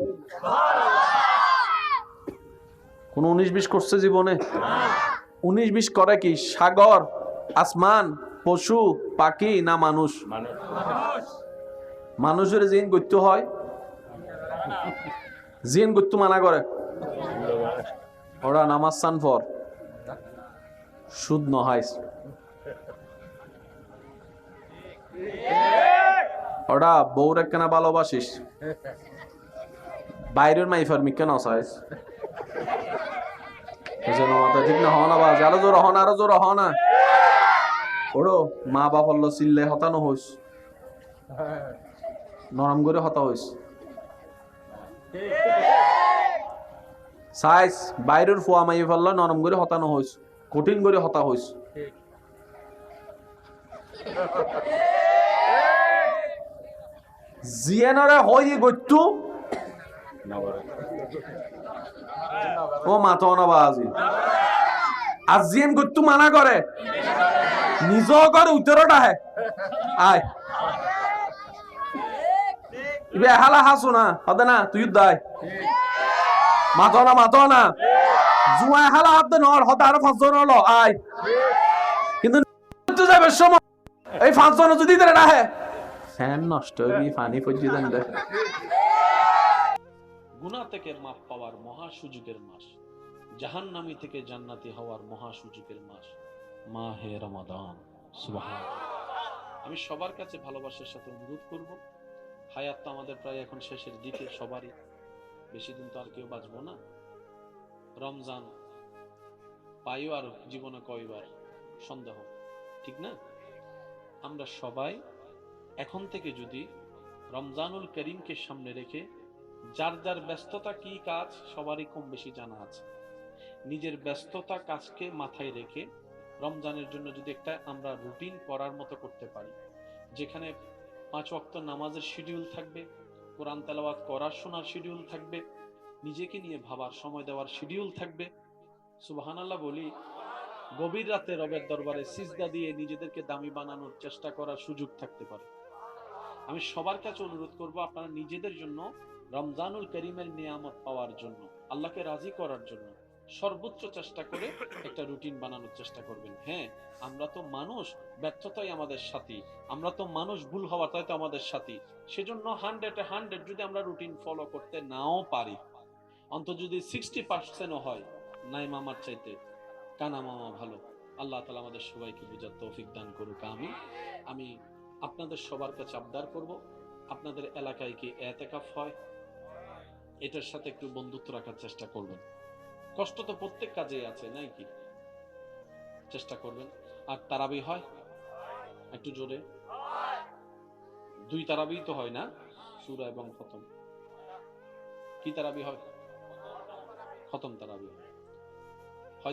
কোন 19-20 করছে জীবনে? 19-20 করে কি? সাগর, আসমান, পশু পাখি না মানুষ? মানুষের জিন গত্য হয়, জিন গত্য মানা করে। ওরা নামাজ চান পর সুদ নহাই, ওরা বউরে কেনা ভালোবাসিস, বাইরের মাইফার মিকে নসাইস। এজন্য মাথা ঠিক না হন আওয়াজ আরো জোর হন না ওড়ো মা বাপ হল্লো চিল্লে হতানো হইস নরম করে হতা হইস সাইজ বাইরের ফুয়া মাই ফেললো নরম করে হতানো হইস কঠিন করে হতা হইস জিয়ানরে হই গট্টু ও মাথা না বাজি আর জিয়ান গট্টু মানা করে নিজ করে উত্তরটা হে আয় ইবে হালা হাসু না হদে না তুই দাই মাথা না জুয়া হালা হাত নর হতে আরো 5 জন হলো আয় কিন্তু তুই যাবে সময় এই 5 জন যদি ধরে রাখে ফ্যান নষ্ট হবি পানি পড়জি দেন দে গুনাহ থেকে মাফ পাওয়ার মহা সুযোগের মাস, জাহান্নামী থেকে জান্নাতি হওয়ার মহা সুযোগের মাস মাহে রমাদান। সুবহানাল্লাহ। আমি সবার কাছে ভালোবাসার সাথে অনুরোধ করব, হায়াত তো আমাদের প্রায় এখন শেষের দিকে, সবারই বেশি দিন তো আর কেউ বাঁচবো না। রমজান পাইও আর জীবনে কয়বার সন্দেহ, ঠিক না? আমরা সবাই এখন থেকে যদি রমজানুল করিমকে সামনে রেখে যার যার ব্যস্ততা কি কাজ সবারই কম বেশি জানা আছে, নিজের ব্যস্ততা কাজকে মাথায় রেখে রমজানের জন্য যদি একটা আমরা রুটিন করার মতো করতে পারি, যেখানে 5 ওয়াক্ত নামাজের শিডিউল থাকবে, কোরআন তেলাওয়াত করার শোনার শিডিউল থাকবে, নিজেকে নিয়ে ভাবার সময় দেওয়ার শিডিউল থাকবে। সুবহানাল্লাহ বলি। গভীর রাতে রবের দরবারে সিজদা দিয়ে নিজেদেরকে দামি বানানোর চেষ্টা করার সুযোগ থাকতে পারে। আমি সবার কাছে অনুরোধ করব, আপনারা নিজেদের জন্য রমজানুল করিমের নিয়ামত পাওয়ার জন্য, আল্লাহকে রাজি করার জন্য সর্বোচ্চ চেষ্টা করে একটা রুটিন বানানোর চেষ্টা করবেন। হ্যাঁ, আমরা তো মানুষ, ব্যর্থতাই আমাদের সাথী, আমরা তো মানুষ, ভুল হওয়াটাই তো আমাদের সাথী। সেজন্য 100 যদি আমরা রুটিন ফলো করতে নাও পারি, অন্তত যদি 60% হয়, নাই মামার চাইতে কানা মামা ভালো। আল্লাহ তাআলা আমাদের সবাইকে বুঝার তৌফিক দান করুক। আমি আপনাদের সবার কাছে আবদার করব, আপনাদের এলাকায় কি ইতিকাফ হয়? এটার সাথে একটু বন্ধুত্ব রাখার চেষ্টা করবেন। কষ্ট তো প্রত্যেক কাজেই আছে, নাই কি? চেষ্টা করবেন। আর তারাবি হয়? একটু জোরে। 2 তারাবি তো হয় না, সূরা এবং খতম। কি তারাবি হয়? খতম তারাবি হয়।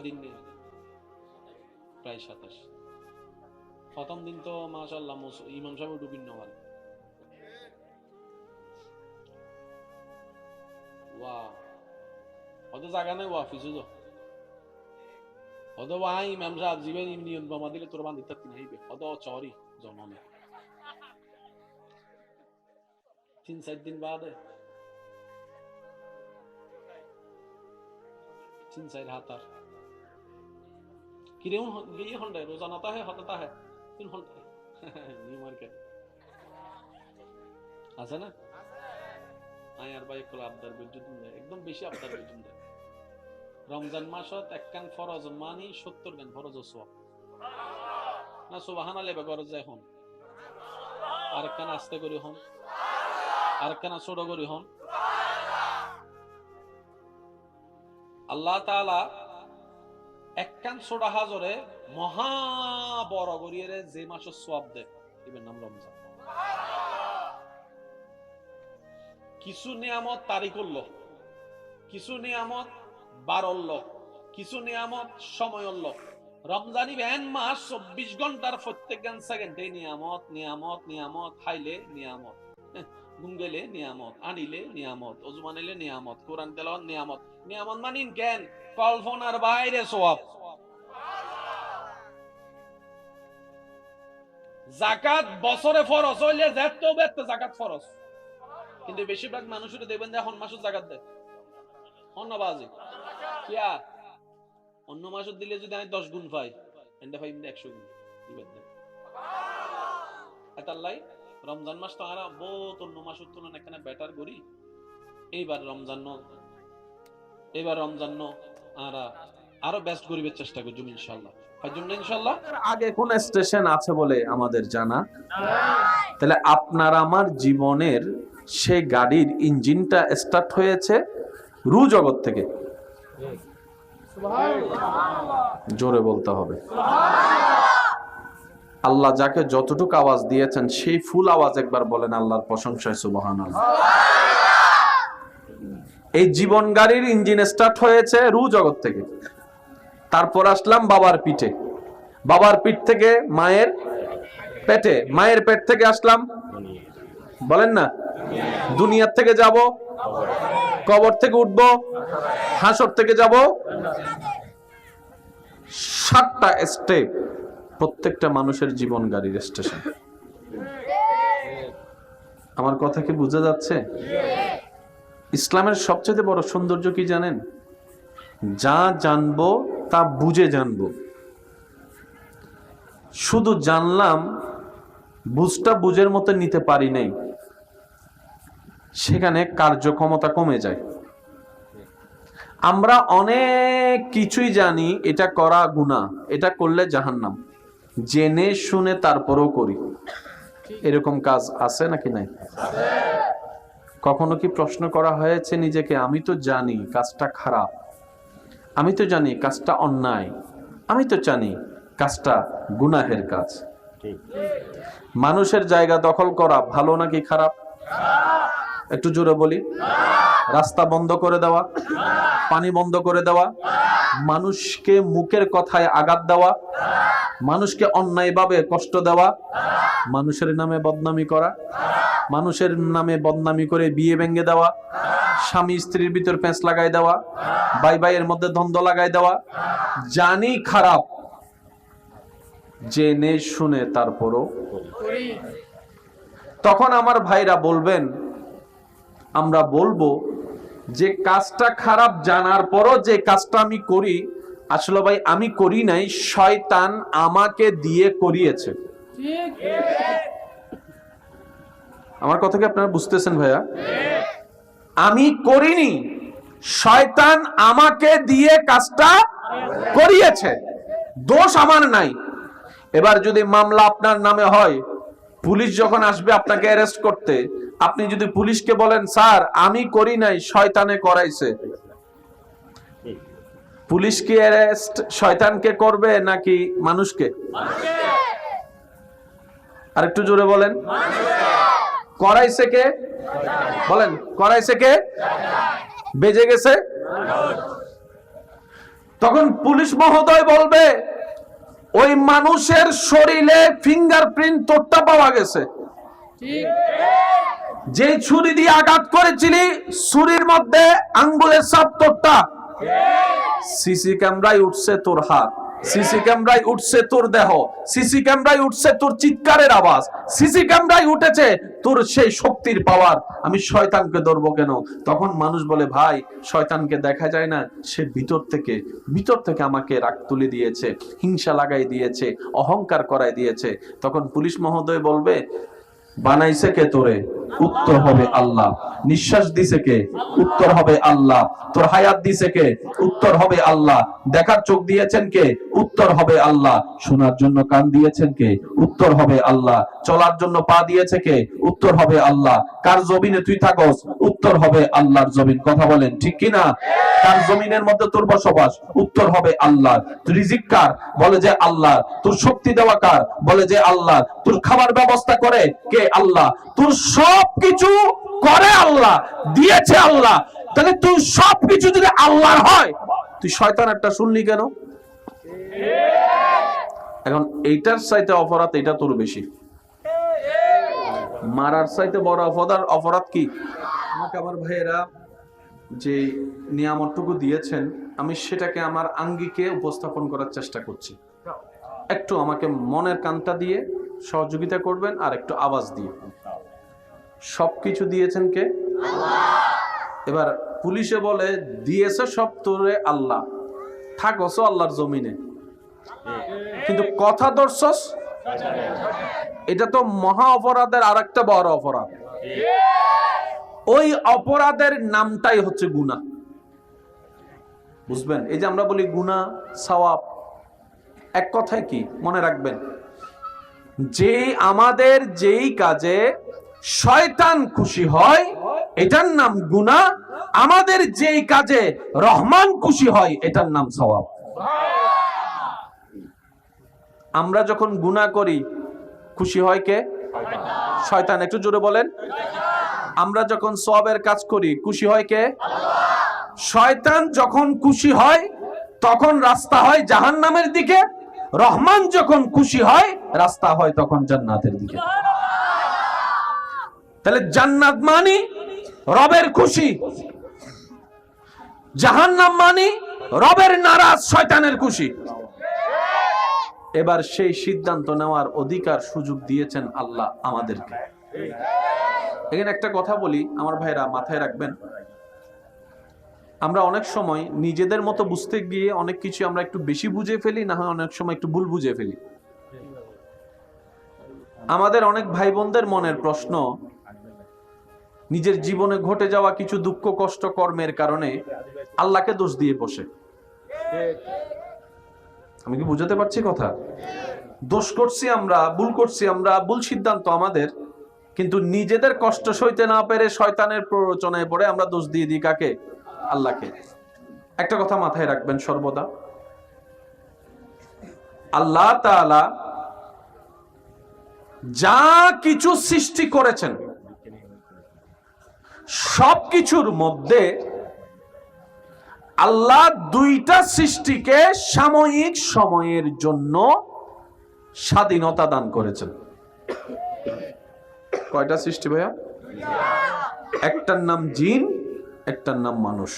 দিন নেই, প্রায় 27। খতম দিন তো মাশাআল্লাহ ইমাম সাহেব একটু ভিন্ন হয়। ওয়াও, হয়তো জায়গা নেই ওয়াফিসু তো হয়তো ওয়াই ইমাম সাহেব জীবন নিয়ম বামা দিলে তোর বান্ধিত নাইবে হয়তো চরি জননে 3-4 দিন বাদে 3-4 হাতার কিরেও গিয়ে হন্ডে রোজানাতা হে হততা হে 3 ঘন্টা নিউ মার্কেট আছে না? আয়ার ভাই কল আবদার বিদ্যুৎ একদম বেশি আবদার বিদ্যুৎ। রমজান মাসত একখান ফরজ মানি 70 গান ফরজ সওয়াব না। সুবহানাল্লাহ বেগর যায় হন, আরেকখান আস্তে করি হন, আরেকখান ছোট করি হন। আল্লাহ তাআলা একখান ছোট হাজরে মহা বড় করিয়ে যে মাসের সওয়াব দেয়, এর নাম রমজান। কিছু নিয়ামত তারি করল, কিছু নিয়ামত বাড়ল, কিছু নিয়ামত সময় হল। রমজানি ভ্যান মাস 24 ঘন্টার প্রত্যেক সেকেন্ডে নিয়ামত নিয়ামত নিয়ামত। খাইলে নিয়ামত, ঘুম গেলে নিয়ামত, আনিলে নিয়ামত, ওযু আনিলে নিয়ামত, কোরআন তেলাওয়াত নিয়ামত। নিয়ামত মানিন কেন? কল্পনার বাইরে সওয়াব। যাকাত বছরে ফরজ হইলে যেত বেত যাকাত ফরজ, কিন্তু বেশিরভাগ মানুষের দেখবেন যে এখন মাসুদ জাকাত দেয় অন্নবাজি কিয়া অন্য মাসুদ দিলে যদি আমি 10 গুণ পাই, এন্ডা পাই 100 গুণ দিবেন না। এতাল্লাই রমজান মাস তো আরা বহুত অন্য মাসের তুলনায় এখানে বেটার করি। এইবার রমজান আরা আরো বেস্ট করিবার চেষ্টা করব ইনশাআল্লাহ। পাইজুম না ইনশাআল্লাহ? আগে কোন স্টেশন আছে বলে আমাদের জানা? তাহলে আপনার আমার জীবনের সেই গাড়ির ইঞ্জিনটা স্টার্ট হয়েছে রু জগৎ থেকে। জোরে বলতে হবে। আল্লাহ যাকে যতটুকু আওয়াজ দিয়েছেন সেই ফুল আওয়াজ একবার বলেন আল্লাহর প্রশংসায় সুবহানাল্লাহ। এই জীবন গাড়ির ইঞ্জিন স্টার্ট হয়েছে রু জগৎ থেকে, তারপর আসলাম বাবার পিঠে, বাবার পিঠ থেকে মায়ের পেটে, মায়ের পেট থেকে আসলাম বলেন না দুনিয়ার থেকে যাব, কবর থেকে উঠব, হাসর থেকে যাব, 7টা স্টেপ প্রত্যেকটা মানুষের জীবন গাড়ির স্টেশন। আমার কথা কি বোঝা যাচ্ছে? ইসলামের সবচেয়ে বড় সৌন্দর্য কি জানেন? যা জানবো তা বুঝে জানবো। শুধু জানলাম, বুঝটা বুঝের মতো নিতে পারি নাই, সেখানে কার্যক্ষমতা কমে যায়। আমরা অনেক কিছুই জানি, এটা করা গুনাহ, এটা করলে জাহান্নাম, জেনে শুনে তারপরেও করি। এরকম কাজ আছে নাকি নাই? কখনো কি প্রশ্ন করা হয়েছে নিজেকে, আমি তো জানি কাজটা খারাপ, আমি তো জানি কাজটা অন্যায়, আমি তো জানি কাজটা গুনাহের কাজ। মানুষের জায়গা দখল করা ভালো নাকি খারাপ? একটু জোরে বলি। রাস্তা বন্ধ করে দেওয়া, পানি বন্ধ করে দেওয়া, মানুষকে মুখের কথায় আঘাত দেওয়া, মানুষকে অন্যায়ভাবে কষ্ট দেওয়া, মানুষের নামে বদনামি করা, মানুষের নামে বদনামি করে বিয়ে ভেঙে দেওয়া, স্বামী স্ত্রীর ভিতর পেঁচ লাগাই দেওয়া, ভাই ভাইয়ের মধ্যে দ্বন্দ্ব লাগাই দেওয়া, জানি খারাপ, জেনে শুনে তারপরও। তখন আমার ভাইরা বলবেন, আমরা বলবো যে কাজটা খারাপ জানার পরও যে কাজটা আমি করি, আসলে ভাই আমি করি নাই, শয়তান আমাকে দিয়ে করিয়েছে। আমার কথা কি আপনারা বুঝতেছেন ভাইয়া? আমি করিনি, শয়তান আমাকে দিয়ে কাজটা করিয়েছে, দোষ আমার নাই। এবার যদি মামলা আপনার নামে হয়, পুলিশ যখন আসবে আপনাকে অ্যারেস্ট করতে, আপনি যদি পুলিশকে বলেন স্যার আমি করি নাই, শয়তানে করাইছে, পুলিশ কি অ্যারেস্ট শয়তানকে করবে নাকি মানুষকে? আর একটু জোরে বলেন। করাইছে কে? বলেন করাইছে কে? বেজে গেছে। তখন পুলিশ মহোদয় বলবে ওই মানুষের শরীরে ফিঙ্গারপ্রিন্ট তোরটা পাওয়া গেছে, যে ছুরি দিয়ে আঘাত করেছিলি ছুরির মধ্যে আঙ্গুলের ছাপ তোরটা, সিসি ক্যামেরায় উঠছে তোর হাত, সিসি ক্যামেরায় উঠছে তোর দেহ, সিসি ক্যামেরায় উঠছে তোর চিৎকারের আওয়াজ, সিসি ক্যামেরায় উঠেছে তোর সেই শক্তির পাওয়ার। আমি শয়তানকে ধরবো কেন? তখন মানুষ বলে ভাই শয়তানকে দেখা যায় না, সে ভিতর থেকে আমাকে রাগ তুলে দিয়েছে, হিংসা লাগাই দিয়েছে, অহংকার করাই দিয়েছে। তখন পুলিশ মহোদয় বলবে বানাইছে কে তোরে? উত্তর হবে আল্লাহ। নিঃশ্বাস দিছে কে? উত্তর হবে আল্লাহ। তোর হায়াত দিছে কে? উত্তর হবে আল্লাহ। দেখার চোখ দিয়েছেন কে? উত্তর হবে আল্লাহ। শোনার জন্য কান দিয়েছেন কে? উত্তর হবে আল্লাহ। চলার জন্য পা দিয়েছে কে? উত্তর হবে আল্লাহ। কার জমিনে তুই থাকস? উত্তর হবে আল্লাহর জমিন। কথা বলেন ঠিক কিনা? কার জমিনের মধ্যে তোর বসবাস? উত্তর হবে আল্লাহ। তুই রিজিক কার? বলে যে আল্লাহ। তোর শক্তি দেওয়া কার? বলে যে আল্লাহ। তোর খাবার ব্যবস্থা করে কে? আল্লাহ। তোর সবকিছু করে আল্লাহ, দিয়েছে আল্লাহ। তাহলে তুই সবকিছু যদি আল্লাহর হয়, তুই শয়তানেরটা শুনলি কেন? এখন এইটার চাইতে অপরাধ এটা তোর বেশি। মারার চাইতে বড় অপরাধ কি? আমাকে আমার ভাইয়েরা যে নিয়ামতটুকু দিয়েছেন, আমি সেটাকে আমার আঙ্গিকে উপস্থাপন করার চেষ্টা করছি। একটু আমাকে মনের কানটা দিয়ে সহযোগিতা করবেন, আর একটু আওয়াজ দিয়ে। সবকিছু দিয়েছেন কে? এবার পুলিশে বলে দিয়েছে সব তোরে আল্লাহ, থাকস আল্লাহর জমিনে, কিন্তু কথা ধরছস, এটা তো মহা অপরাধের আর একটা বড় অপরাধ। ওই অপরাধের নামটাই হচ্ছে গুনাহ। বুঝবেন? এই যে আমরা বলি গুনাহ সওয়াব, এক কথায় কি মনে রাখবেন, যে আমাদের যেই কাজে শয়তান খুশি হয় এটার নাম গুনাহ, আমাদের যেই কাজে রহমান খুশি হয় এটার নাম সওয়াব। আমরা যখন গুনাহ করি খুশি হয় কে? শয়তান। একটু জোরে বলেন। আমরা যখন সওয়াবের কাজ করি খুশি হয় কে? শয়তান। যখন খুশি হয় তখন রাস্তা হয় জাহান্নামের দিকে, রহমান যখন খুশি হয় রাস্তা হয় তখন জান্নাতের দিকে। তাহলে জান্নাত মানি রবের খুশি, জাহান্নাম মানি রবের নারাজ, শয়তানের খুশি। এবার সেই সিদ্ধান্ত নেওয়ার অধিকার সুযোগ দিয়েছেন আল্লাহ আমাদেরকে। এখানে একটা কথা বলি আমার ভাইরা, মাথায় রাখবেন। আমরা অনেক সময় নিজেদের মতো বুঝতে গিয়ে অনেক কিছু আমরা একটু বেশি বুঝে ফেলি, না হয় অনেক সময় একটু ভুল বুঝে ফেলি। আমাদের অনেক ভাই বোনদের মনের প্রশ্ন, নিজের জীবনে ঘটে যাওয়া কিছু দুঃখ কষ্ট কর্মের কারণে আল্লাহকে দোষ দিয়ে বসে। আমি কি বুঝাতে পারছি কথা? দোষ করছি আমরা, ভুল করছি আমরা, ভুল সিদ্ধান্ত আমাদের, কিন্তু নিজেদের কষ্ট সইতে না পেরে শয়তানের প্ররোচনায় পড়ে আমরা দোষ দিয়ে দিই কাকে? আল্লাহকে। একটা কথা মাথায় রাখবেন সর্বদা, আল্লাহ তাআলা যা কিছু সৃষ্টি করেছেন সবকিছুর মধ্যে আল্লাহ দুইটা সৃষ্টিকে সাময়িক সময়ের জন্য স্বাধীনতা দান করেছেন। কয়টা সৃষ্টি ভাইয়া? একটার নাম জিন, একটার নাম মানুষ।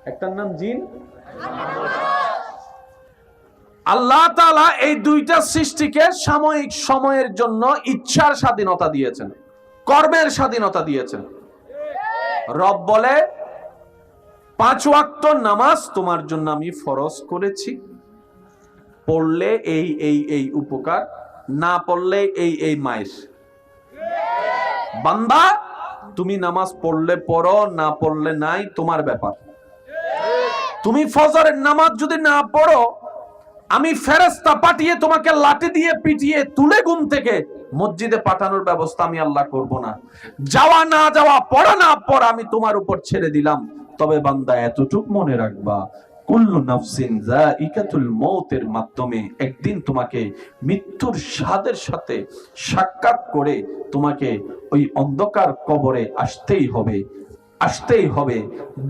একটার নাম জিন। আল্লাহ তাআলা এই দুইটা সৃষ্টিকে সাময়িক সময়ের জন্য ইচ্ছার স্বাধীনতা দিয়েছেন, কর্মের স্বাধীনতা দিয়েছেন। রব বলে 5 ওয়াক্ত নামাজ তোমার জন্য আমি ফরজ করেছি, পড়লে এই এই এই উপকার, না পড়লে এই এই মাইর। বান্দা তুমি নামাজ পড়লে পড়ো, না পড়লে নাই, তোমার ব্যাপার। তুমি ফজরের নামাজ যদি না পড়ো, আমি ফেরেশতা পাঠিয়ে তোমাকে লাঠি দিয়ে পিটিয়ে তুলে ঘুম থেকে মসজিদে পাঠানোর ব্যবস্থা আমি আল্লাহ করব না। যাওয়া না যাওয়া, পড়া না পড়া আমি তোমার উপর ছেড়ে দিলাম। তবে বান্দা এতটুক মনে রাখবা, কুল্লু নাফসিন যায়িকাতুল মউতের মাধ্যমে একদিন তোমাকে মৃত্যুর স্বাদের সাথে সাক্ষাৎ করে তোমাকে ওই অন্ধকার কবরে আসতেই হবে, আসতেই হবে।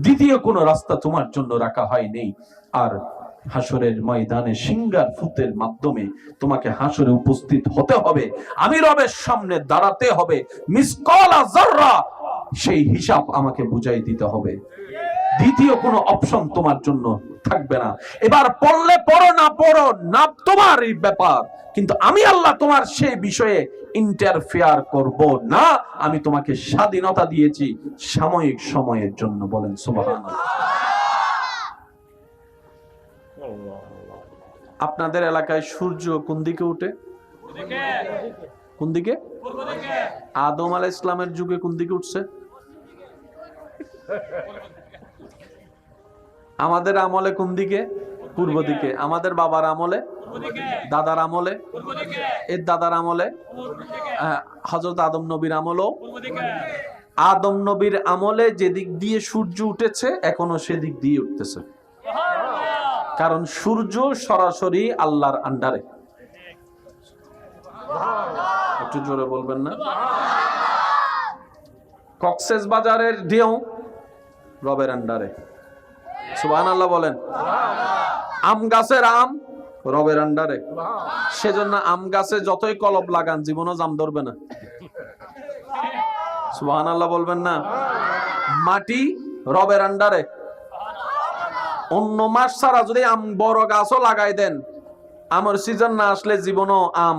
দ্বিতীয় কোনো রাস্তা তোমার জন্য রাখা হয়নি। আর হাসরের ময়দানে সিংহার ফুতের মাধ্যমে তোমাকে হাসরে উপস্থিত হতে হবে, আমি রবের সামনে দাঁড়াতে হবে। মিসকালা যাররা সেই হিসাব আমাকে বুঝাই দিতে হবে। দ্বিতীয় কোনো অপশন তোমার জন্য থাকবে না। এবার পড়লে পড়ো, না পড়ো না তোমার এই ব্যাপার, কিন্তু আমি আল্লাহ তোমার সেই বিষয়ে ইন্টারফেয়ার করব না। আমি তোমাকে স্বাধীনতা দিয়েছি সাময়িক সময়ের জন্য। বলেন সুবহানাল্লাহ। আপনাদের এলাকায় সূর্য কোন দিকে উঠে? কোন দিকে? আদম আলাইহিস সালামের যুগে কোন দিকে উঠছে? আমাদের আমলে কোন দিকে? পূর্ব দিকে। আমাদের বাবার আমলে, দাদার আমলে, এর দাদার আমলে, হযরত আদম নবীর আমলেও। আদম নবীর আমলে যেদিক দিয়ে সূর্য উঠেছে এখনো সেদিক দিয়ে উঠতেছে, কারণ সূর্য সরাসরি আল্লাহর আন্ডারে। একটু জোরে বলবেন না? কক্সেস বাজারের ঢেউ রবের আন্ডারে। সুবহানাল্লাহ বলেন। আম গাছের আম রবের আন্ডারে। সেজন্য আম গাছে যতই কলব লাগান জীবনও জাম ধরবে না। সুবহানাল্লাহ বলবেন না? মাটি রবের আন্ডারে। অন্য মাস ছাড়া যদি আম বড় গাছও লাগাই দেন, আমের সিজন না আসলে জীবনও আম।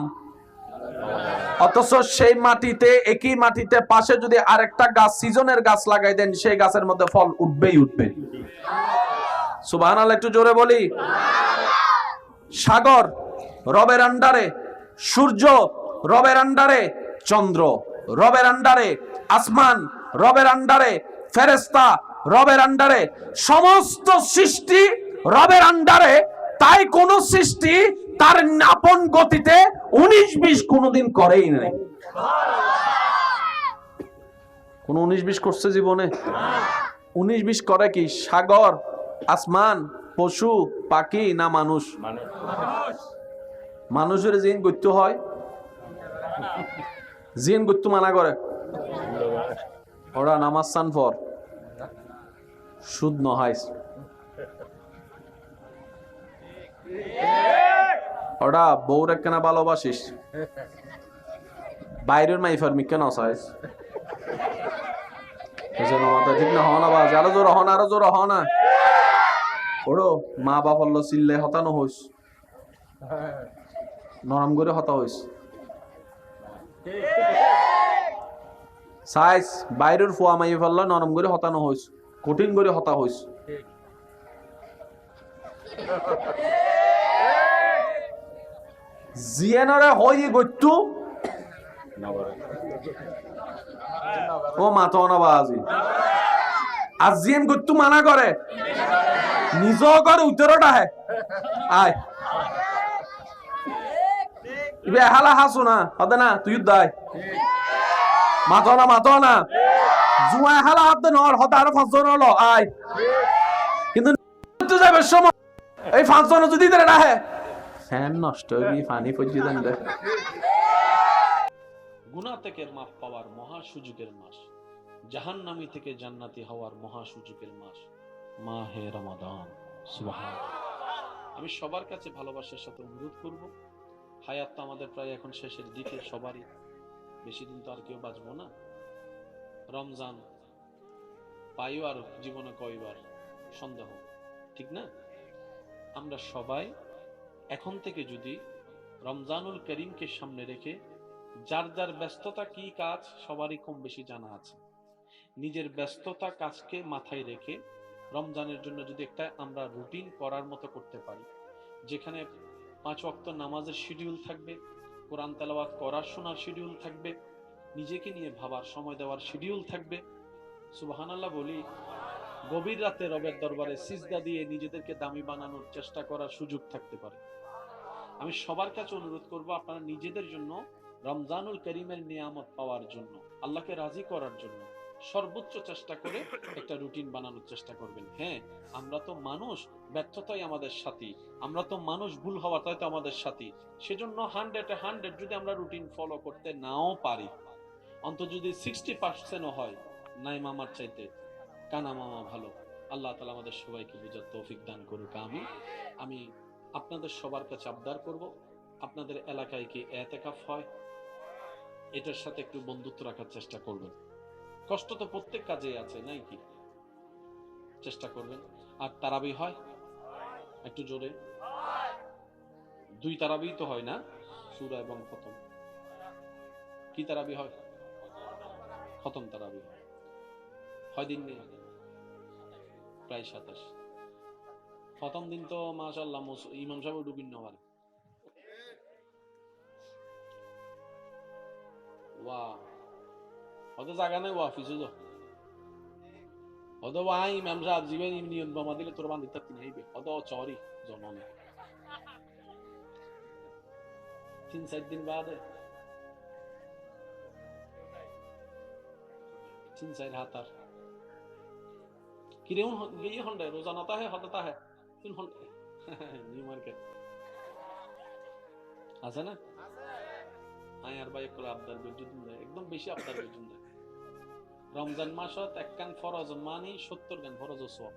অথচ সেই মাটিতে, একই মাটিতে পাশে যদি আরেকটা গাছ, সিজনের গাছ লাগাই দেন, সেই গাছের মধ্যে ফল উঠবেই উঠবে। সুবহানাল্লাহ একটু জোরে বলি। সাগর রবের আন্ডারে, সূর্য রবের আন্ডারে, চন্দ্র রবের আন্ডারে, আসমান রবের আন্ডারে, ফেরেশতা রবের আন্ডারে, সমস্ত সৃষ্টি রবের আন্ডারে। তাই কোন সৃষ্টি তার আপন গতিতে 19-20 কোনদিন করেই নাই। কোন 19-20 করছে জীবনে? 19-20 করে কি? সাগর, আসমান, পশু, পাখি না মানুষ? মানুষের জিন করতে হয়, জিন করতে মানা করে। ওরা নামাজ চান পর সুদ নহাইস, ওরা বউরে কেনা ভালোবাসিস, বাইরের মাইফার মিকে নসাইস। ঠিক না? হনা বাজ আরো জোর হন, আরো জোর হনা। ওড়ো মা বাপ হল্লো চিল্লে হতানো হইস, নরম করে হতা হইস। সাইজ বাইরের ফুয়া মাই ফেললো নরম করে হতানো হইস, কঠিন করে হতা হইস। জিয়ানরে হই গইতু ও মাথা না বাজি আর জিয়ান গইতু মানা করে নিজ করে উত্তরটা হে আয় ইবে হালা হাসু না হদে না তুই দায় মাথা না জুয়া হালা হাত নর হতে আরো 5 জন হলো আয়। কিন্তু তুই যাবে সময় এই 5 জন যদি দেরে না হে ফ্যান নষ্ট হয়ে পানি পড়ছে দেন দে। গুনাহ থেকে মাফ পাওয়ার মহা সুযোগের মাস, জাহান্নামী থেকে জান্নাতি হওয়ার মহা সুযোগের মাস মাহে রমাদান। সুবহানাল্লাহ। আমি সবার কাছে ভালোবাসার সাথে অনুরোধ করব, হায়াত তো আমাদের প্রায় এখন শেষের দিকে, সবারই বেশি দিন তো আর কেউ বাঁচবো না। রমজান পাইও আর জীবনে কয়বার সন্দেহ, ঠিক না? আমরা সবাই এখন থেকে যদি রমজানুল করিমকে সামনে রেখে, যার যার ব্যস্ততা কি কাজ সবারই কম বেশি জানা আছে, নিজের ব্যস্ততা কাজকে মাথায় রেখে রমজানের জন্য যদি একটা আমরা রুটিন করার মতো করতে পারি, যেখানে 5 ওয়াক্ত নামাজের শিডিউল থাকবে, কোরআন তেলাওয়াত করার শোনার শিডিউল থাকবে, নিজেকে নিয়ে ভাবার সময় দেওয়ার শিডিউল থাকবে। সুবহানাল্লাহ বলি, গভীর রাতে রবের দরবারে সিজদা দিয়ে নিজেদেরকে দামি বানানোর চেষ্টা করার সুযোগ থাকতে পারে। আমি সবার কাছে অনুরোধ করব, আপনারা নিজেদের জন্য রমজানুল করিমের নিয়ামত পাওয়ার জন্য, আল্লাহকে রাজি করার জন্য সর্বোচ্চ চেষ্টা করে একটা রুটিন বানানোর চেষ্টা করবেন। হ্যাঁ, আমরা তো মানুষ, ব্যর্থতাই আমাদের সাথী, আমরা তো মানুষ, ভুল হওয়াটাই তো আমাদের সাথী। সেজন্য 100 যদি আমরা রুটিন ফলো করতে নাও পারি, অন্তত যদি 60% হয়, নাই মামার চাইতে কানা মামা ভালো। আল্লাহ তাআলা আমাদের সবাইকে বুঝার তৌফিক দান করুক। আমি আপনাদের সবার কাছে আবদার করব, আপনাদের এলাকায় কি এতেকাফ হয়? এটার সাথে একটু বন্ধুত্ব রাখার চেষ্টা করবেন। কষ্ট তো প্রত্যেক কাজেই আছে, নাই কি? চেষ্টা করবেন। আর তারাবি হয়? একটু জোরে। 2 তারাবি তো হয় না, সূরা এবং খতম। কি তারাবি হয়? খতম তারাবি হয়। হয় দিন নেই? প্রায় 27। খতম দিন তো মাশাআল্লাহ ইমাম সাহেব ডুবিন না পারে। ওয়াও, হয়তো জায়গা নাই ওয়াফিসে যাও, হয়তো ওয়াই ইমাম সাহেব জীবন নিয়ম জমা দিলে তোর বান্দির থাকতে নাইবে, হয়তো চরি জমানে 3-4 দিন বাদে 3-4 হাতার কিরে গিয়ে হন্ডে রোজানা তা হ্যাঁ হতা তা হ্যাঁ তিন হন্ডে নিউ মার্কেট আছে না? আয়ার ভাই একলা আবদার বেজুন দেয়, একদম বেশি আবদার বেজুন দেয়। রমজান মাসত 1 কান ফরজ মানি 70 গান ফরজ সওয়াব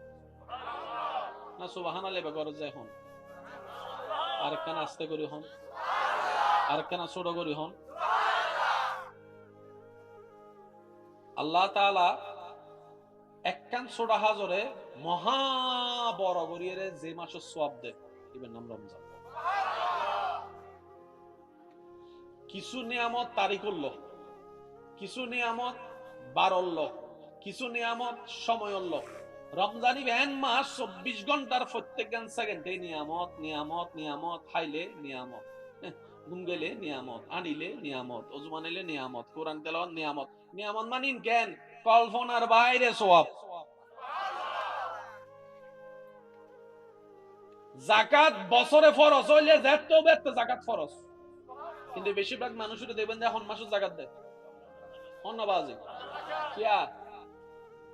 না। সুবহানাল্লাহ বেগর যায় হন, আর কান আস্তে করে হন, আর কান ছোট করে হন। আল্লাহ তাআলা 1 কান ছোড়া হাজরে মহা বড় গরিয়ে যে মাসের সওয়াব দেয়, এর নাম রমজান। কিছু নিয়ামত তারিখ করল, কিছু নিয়ামত বাড়ল, কিছু নিয়ামত সময় হল। রমজানি ভ্যান মাস 24 ঘন্টার প্রত্যেক সেকেন্ডে নিয়ামত নিয়ামত নিয়ামত, খাইলে নিয়ামত, ঘুম গেলে নিয়ামত, আনিলে নিয়ামত, ওযু আনিলে নিয়ামত, কোরআন তেলাওয়াত নিয়ামত। নিয়ামত মানিন কেন? কল্পনার বাইরে সওয়াব। যাকাত বছরে ফরজ হইলে যেতে বেতে যাকাত ফরজ, কিন্তু বেশিরভাগ মানুষের দেখবেন যে এখন মাসে যাকাত দেয়। অন্য বাজে কি আর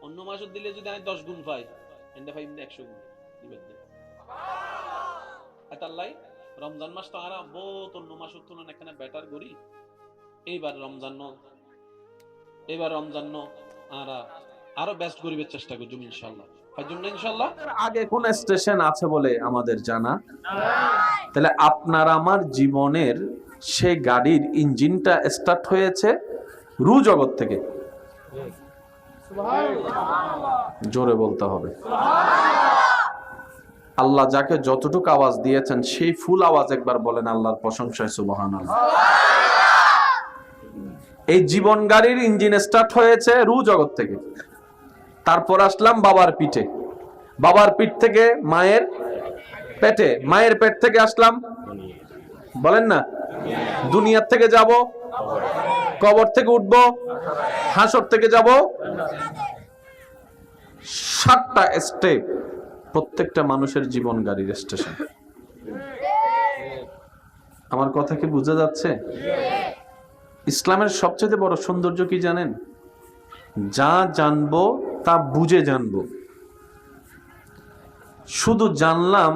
অন্য মাসের দিলে যদি আমি 10 গুণ পাই এন্ডা পাই 100 গুণ দিবেন না আতাল্লাই রমজান মাস তো আর বহুত অন্য মাসের তুলনায় এখানে বেটার করি এইবার রমজান আরো বেস্ট করিবার চেষ্টা করব ইনশাআল্লাহ পাইজুম না ইনশাআল্লাহ আগে কোন স্টেশন আছে বলে আমাদের জানা তাহলে আপনার আমার জীবনের সেই গাড়ির ইঞ্জিনটা স্টার্ট হয়েছে রূহ জগৎ থেকে জোরে বলতে হবে আল্লাহ যাকে যতটুকু আওয়াজ দিয়েছেন সেই ফুল আওয়াজ একবার বলেন আল্লাহর প্রশংসায় সুবহানাল্লাহ এই জীবন গাড়ির ইঞ্জিন স্টার্ট হয়েছে রূহ জগৎ থেকে তারপর আসলাম বাবার পিঠে বাবার পিঠ থেকে মায়ের পেটে মায়ের পেট থেকে আসলাম বলেন না দুনিয়ার থেকে যাব কবর থেকে উঠব হাসর থেকে যাব 7টা স্টেপ প্রত্যেকটা মানুষের জীবন গাড়ির স্টেশন আমার কথা কি বোঝা যাচ্ছে ইসলামের সবচেয়ে বড় সৌন্দর্য কি জানেন যা জানবো তা বুঝে জানবো শুধু জানলাম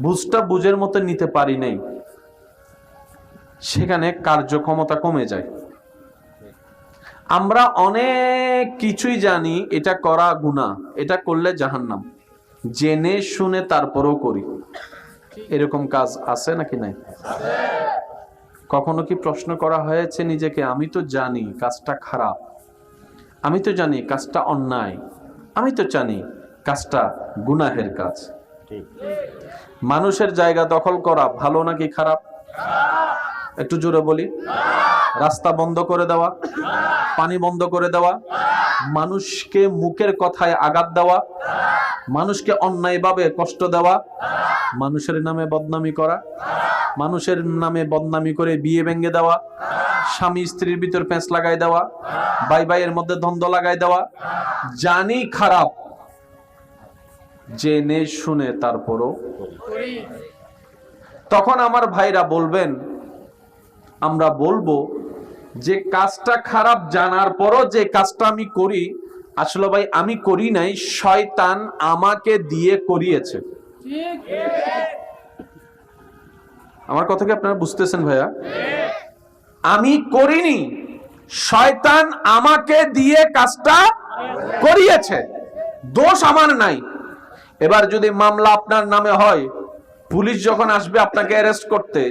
বুঝটা বুঝের মতো নিতে পারি নাই সেখানে কার্যক্ষমতা কমে যায় আমরা অনেক কিছুই জানি এটা করা গুনাহ এটা করলে জাহান্নাম জেনে শুনে তারপরেও করি এরকম কাজ আছে নাকি নাই কখনো কি প্রশ্ন করা হয়েছে নিজেকে আমি তো জানি কাজটা খারাপ আমি তো জানি কাজটা অন্যায় আমি তো জানি কাজটা গুনাহের কাজ মানুষের জায়গা দখল করা ভালো নাকি খারাপ একটু জোরে বলি রাস্তা বন্ধ করে দেওয়া পানি বন্ধ করে দেওয়া মানুষকে মুখের কথায় আঘাত দেওয়া মানুষকে অন্যায়ভাবে কষ্ট দেওয়া মানুষের নামে বদনামি করা মানুষের নামে বদনামি করে বিয়ে ভেঙে দেওয়া স্বামী স্ত্রীর ভিতর পেঁচ লাগাই দেওয়া ভাই ভাইয়ের মধ্যে দ্বন্দ্ব লাগাই দেওয়া জানি খারাপ জেনে শুনে তারপরও তখন আমার ভাইরা বলবেন আমরা বলবো যে কাজটা খারাপ জানার পরও যে কাজটা আমি করি আসলে ভাই আমি করি নাই শয়তান আমাকে দিয়ে করিয়েছে আমার কথা কি আপনারা বুঝতেছেন ভাইয়া আমি করিনি শয়তান আমাকে দিয়ে কাজটা করিয়েছে দোষ আমার নাই এবার যদি মামলা আপনার নামে হয় পুলিশ যখন আসবে আপনাকে অ্যারেস্ট করতে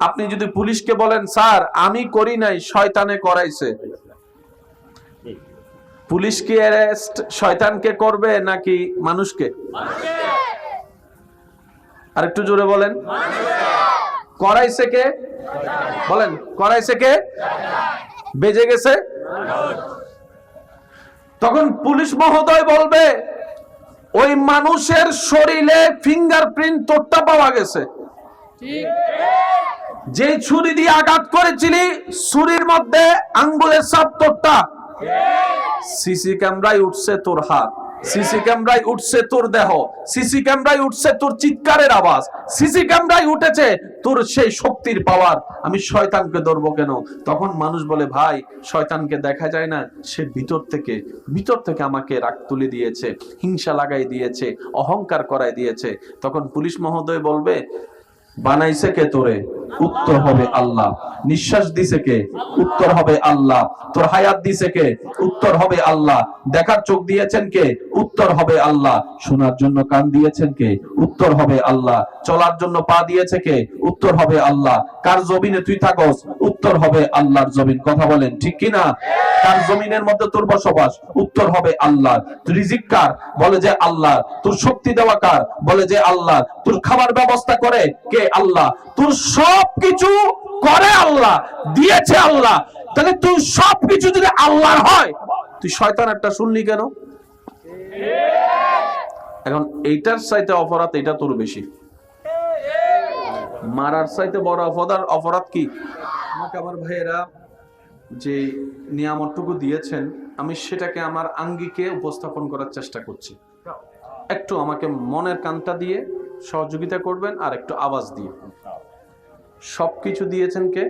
আপনি যদি পুলিশকে বলেন স্যার আমি করি নাই শয়তানে করাইছে পুলিশ কি অ্যারেস্ট শয়তানকে করবে নাকি মানুষকে আরেকটু জোরে বলেন করাইছে কে বলেন করাইছে কে বেজে গেছে তখন পুলিশ মহোদয় বলবে ওই মানুষের শরীরে ফিঙ্গারপ্রিন্ট তোরটা পাওয়া গেছে যে ছুরি দিয়ে আঘাত করেছিলি ছুরির মধ্যে আঙ্গুলের ছাপ তোরটা সিসি ক্যামেরায় উঠছে তোর হাত সিসি ক্যামেরায় উঠছে তোর দেহ সিসি ক্যামেরায় উঠছে তোর চিৎকারের আওয়াজ সিসি ক্যামেরায় উঠেছে তোর সেই শক্তির পাওয়ার আমি শয়তানকে ধরবো কেন তখন মানুষ বলে ভাই শয়তানকে দেখা যায় না সে ভিতর থেকে আমাকে রাগ তুলে দিয়েছে হিংসা লাগাই দিয়েছে অহংকার করাই দিয়েছে তখন পুলিশ মহোদয় বলবে বানাইছে কে তোরে উত্তর হবে আল্লাহ নিঃশ্বাস দিছে কে উত্তর হবে আল্লাহ তোর হায়াত দিছে কে উত্তর হবে আল্লাহ দেখার চোখ দিয়েছেন কে উত্তর হবে আল্লাহ শোনার জন্য কান দিয়েছেন কে উত্তর হবে আল্লাহ চলার জন্য পা দিয়েছে কে উত্তর হবে আল্লাহ কার জমিনে তুই থাকস উত্তর হবে আল্লাহর জমিন কথা বলেন ঠিক কি না কার জমিনের মধ্যে তোর বসবাস উত্তর হবে আল্লাহ তোর রিজিক কার বলে যে আল্লাহ তোর শক্তি দেওয়া কার বলে যে আল্লাহ তোর খাবার ব্যবস্থা করে কে আল্লাহ তোর সবকিছু করে আল্লাহ দিয়েছে আল্লাহ তাহলে তুই সবকিছু যদি আল্লাহর হয় তুই শয়তানেরটা শুনলি কেন এখন এইটার চাইতে অপরাধ এটা তোর বেশি মারার চাইতে বড় অপরাধ কি আমাকে আমার ভাইয়েরা যে নিয়ামতটুকু দিয়েছেন আমি সেটাকে আমার আঙ্গিকে উপস্থাপন করার চেষ্টা করছি একটু আমাকে মনের কানটা দিয়ে সহযোগিতা করবেন আর একটু আওয়াজ দিয়ে সবকিছু দিয়েছেন কে